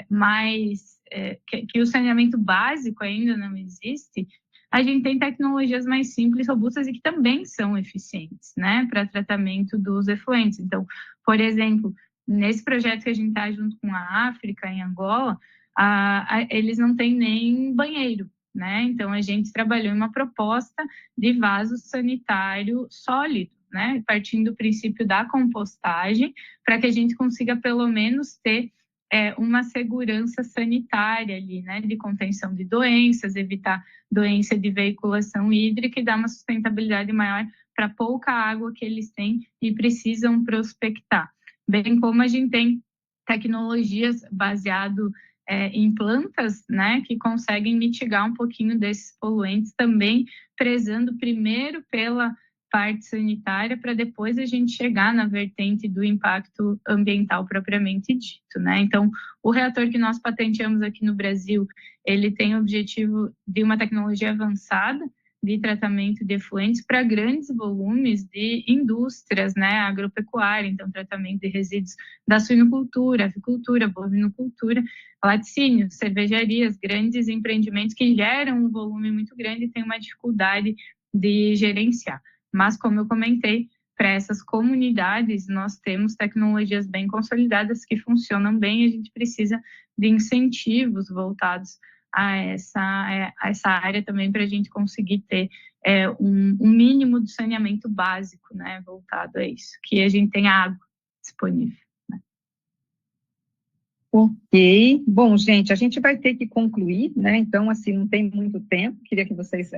mais que o saneamento básico ainda não existe, a gente tem tecnologias mais simples, robustas e que também são eficientes, né, para tratamento dos efluentes. Então, por exemplo, nesse projeto que a gente está junto com a África, em Angola, eles não têm nem banheiro, né? Então, a gente trabalhou em uma proposta de vaso sanitário sólido, né? Partindo do princípio da compostagem, para que a gente consiga, pelo menos, ter uma segurança sanitária ali, né? De contenção de doenças, evitar doença de veiculação hídrica e dar uma sustentabilidade maior para pouca água que eles têm e precisam prospectar. Bem como a gente tem tecnologias baseado em plantas, né, que conseguem mitigar um pouquinho desses poluentes também, prezando primeiro pela parte sanitária, para depois a gente chegar na vertente do impacto ambiental propriamente dito, né? Então, o reator que nós patenteamos aqui no Brasil, ele tem o objetivo de uma tecnologia avançada de tratamento de efluentes para grandes volumes de indústrias, né, agropecuária, então tratamento de resíduos da suinocultura, avicultura, bovinocultura, laticínio, cervejarias, grandes empreendimentos que geram um volume muito grande e têm uma dificuldade de gerenciar. Mas, como eu comentei, para essas comunidades, nós temos tecnologias bem consolidadas que funcionam bem e a gente precisa de incentivos voltados a essa área também para a gente conseguir ter um mínimo de saneamento básico, né, voltado a isso, que a gente tenha água disponível. Né? Ok. Bom, gente, a gente vai ter que concluir, né? Então, assim, não tem muito tempo. Queria que vocês...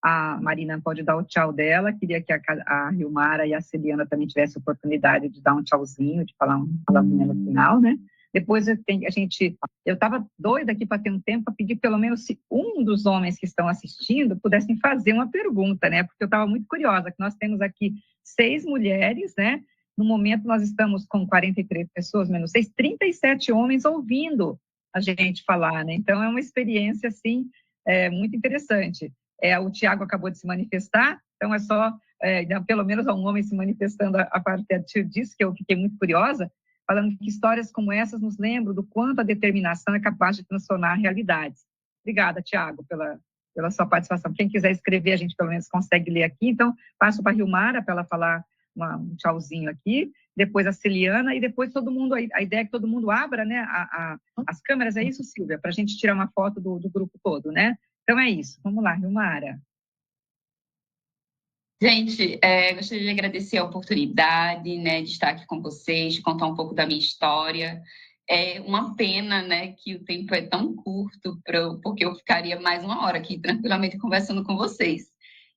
a Marina pode dar o tchau dela. Queria que a Rilmara e a Celiana também tivessem a oportunidade de dar um tchauzinho, de falar uma palavrinha no final, né? Depois eu estava doida aqui para ter um tempo para pedir pelo menos se um dos homens que estão assistindo pudessem fazer uma pergunta, né? Porque eu estava muito curiosa, que nós temos aqui 6 mulheres, né? No momento nós estamos com 43 pessoas, menos 6, 37 homens ouvindo a gente falar, né? Então é uma experiência, assim, muito interessante. O Tiago acabou de se manifestar, então é só, pelo menos um homem se manifestando a partir disso, que eu fiquei muito curiosa, falando que histórias como essas nos lembram do quanto a determinação é capaz de transformar realidades. Obrigada, Tiago, pela sua participação. Quem quiser escrever, a gente pelo menos consegue ler aqui. Então, passo para a Rilmara para ela falar um tchauzinho aqui, depois a Celiana, e depois todo mundo, a ideia é que todo mundo abra, né, as câmeras, é isso, Silvia? Para a gente tirar uma foto do grupo todo, né? Então é isso. Vamos lá, Rilmara. Gente, gostaria de agradecer a oportunidade, né, de estar aqui com vocês, de contar um pouco da minha história. É uma pena, né, que o tempo é tão curto, porque eu ficaria mais uma hora aqui tranquilamente conversando com vocês.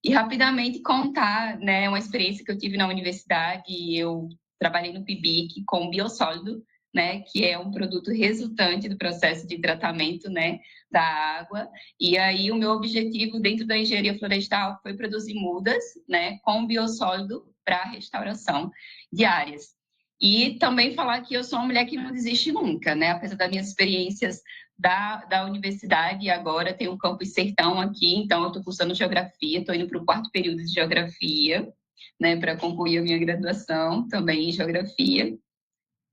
E rapidamente contar, né, uma experiência que eu tive na universidade. Eu trabalhei no PIBIC com biossólido, né, que é um produto resultante do processo de tratamento, né, da água. E aí o meu objetivo dentro da engenharia florestal foi produzir mudas, né, com biossólido para restauração de áreas. E também falar que eu sou uma mulher que não desiste nunca, né, apesar das minhas experiências da universidade. Agora tem um campus sertão aqui, então eu estou cursando geografia, estou indo para o 4º período de geografia, né, para concluir a minha graduação também em geografia.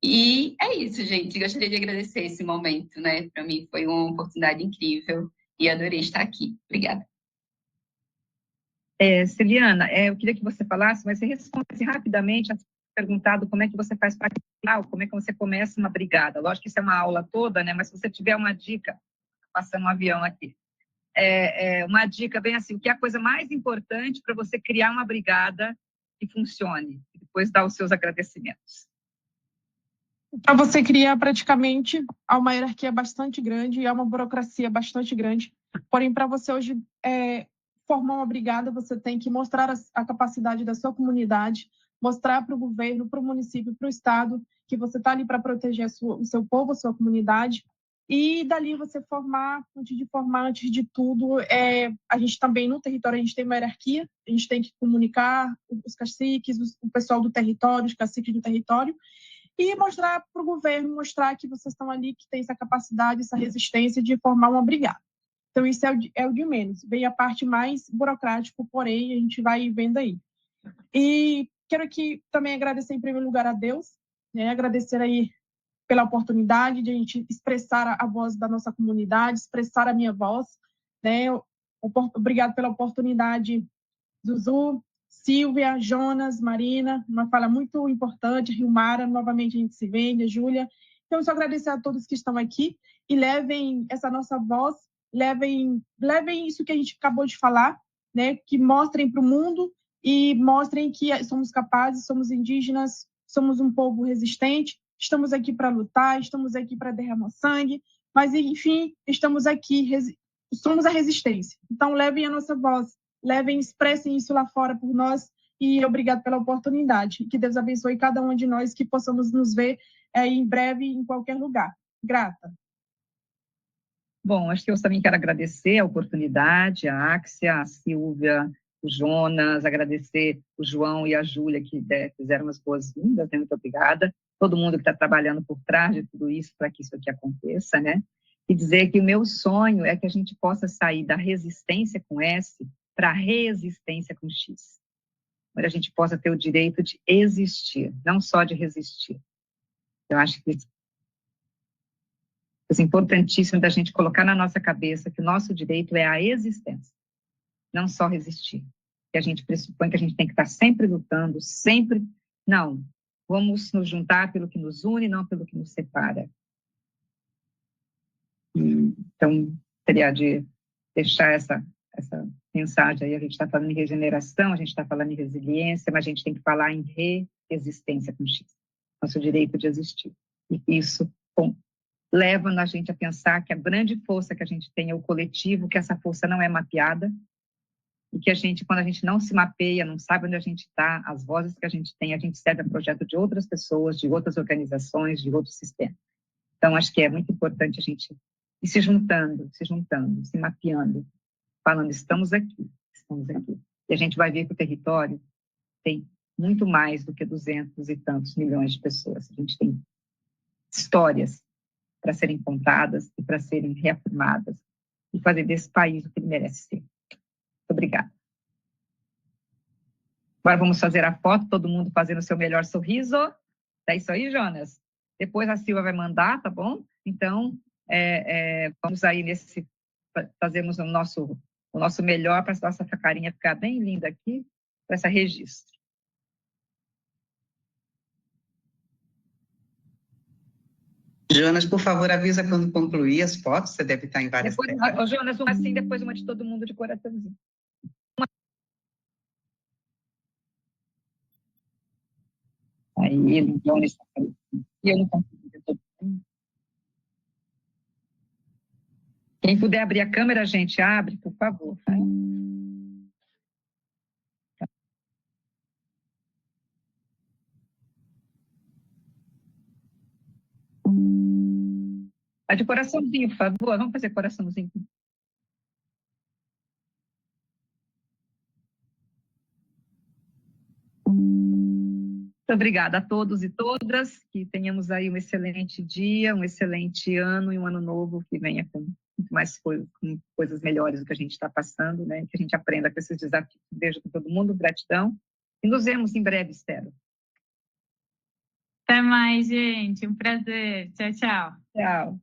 E é isso, gente. Gostaria de agradecer esse momento, né? Para mim foi uma oportunidade incrível e adorei estar aqui. Obrigada. Celiana, eu queria que você falasse, mas você respondesse rapidamente, perguntado como é que você faz parte, como é que você começa uma brigada. Lógico que isso é uma aula toda, né? Mas se você tiver uma dica, passando um avião aqui, uma dica bem assim, o que é a coisa mais importante para você criar uma brigada que funcione? E depois dar os seus agradecimentos. Para você criar, praticamente, há uma hierarquia bastante grande e há uma burocracia bastante grande. Porém, para você hoje formar uma brigada, você tem que mostrar a capacidade da sua comunidade, mostrar para o governo, para o município, para o estado, que você está ali para proteger o seu povo, a sua comunidade. E dali você formar, antes de tudo, a gente também no território, a gente tem uma hierarquia, a gente tem que comunicar os caciques, o pessoal do território, os caciques do território, e mostrar para o governo, mostrar que vocês estão ali, que tem essa capacidade, essa resistência de formar uma brigada. Então, isso é o de menos. Vem a parte mais burocrática, porém, a gente vai vendo aí. E quero aqui também agradecer, em primeiro lugar, a Deus, né? Agradecer aí pela oportunidade de a gente expressar a voz da nossa comunidade, expressar a minha voz, né? Obrigado pela oportunidade, Zuzu, Silvia, Jonas, Marina, uma fala muito importante, Rilmara, novamente a gente se vê, Júlia. Então, só agradecer a todos que estão aqui e levem essa nossa voz, levem isso que a gente acabou de falar, né? Que mostrem para o mundo e mostrem que somos capazes, somos indígenas, somos um povo resistente, estamos aqui para lutar, estamos aqui para derramar sangue, mas, enfim, estamos aqui, somos a resistência. Então, levem a nossa voz, levem, expressem isso lá fora por nós, e obrigado pela oportunidade. Que Deus abençoe cada um de nós, que possamos nos ver em breve, em qualquer lugar. Grata. Bom, acho que eu também quero agradecer a oportunidade, a Axia, a Silvia, o Jonas, agradecer o João e a Júlia, que fizeram as boas-vindas, né? Muito obrigada. Todo mundo que está trabalhando por trás de tudo isso, para que isso aqui aconteça, né? E dizer que o meu sonho é que a gente possa sair da resistência com S para a resistência com X. Onde a gente possa ter o direito de existir, não só de resistir. Eu acho que é importantíssimo da gente colocar na nossa cabeça que o nosso direito é a existência, não só resistir. Que a gente pressupõe que a gente tem que estar sempre lutando, sempre... Não, vamos nos juntar pelo que nos une, não pelo que nos separa. Então, teria de deixar essa mensagem aí. A gente está falando em regeneração, a gente está falando em resiliência, mas a gente tem que falar em resistência com X, nosso direito de existir. E isso leva a gente a pensar que a grande força que a gente tem é o coletivo, que essa força não é mapeada, e que a gente, quando a gente não se mapeia, não sabe onde a gente está, as vozes que a gente tem, a gente serve a projeto de outras pessoas, de outras organizações, de outros sistemas. Então, acho que é muito importante a gente ir se juntando, se mapeando, falando, estamos aqui. E a gente vai ver que o território tem muito mais do que 200 e tantos milhões de pessoas. A gente tem histórias para serem contadas e para serem reafirmadas e fazer desse país o que ele merece ser. Muito obrigada. Agora vamos fazer a foto, todo mundo fazendo o seu melhor sorriso. É isso aí, Jonas? Depois a Silvia vai mandar, tá bom? Então, vamos aí fazemos o nosso melhor para a nossa carinha ficar bem linda aqui, para esse registro. Jonas, por favor, avisa quando concluir as fotos, você deve estar em várias telas. Jonas, uma assim, depois uma de todo mundo de coraçãozinho. Aí, então, eu não consigo ver todo mundo. Quem puder abrir a câmera, gente, abre, por favor. Tá? A de coraçãozinho, por favor. Vamos fazer coraçãozinho. Muito obrigada a todos e todas, que tenhamos aí um excelente dia, um excelente ano e um ano novo que venha com muito mais coisas, com coisas melhores do que a gente está passando, né? Que a gente aprenda com esses desafios. Beijo para todo mundo, gratidão. E nos vemos em breve, espero. Até mais, gente. Um prazer. Tchau, tchau. Tchau.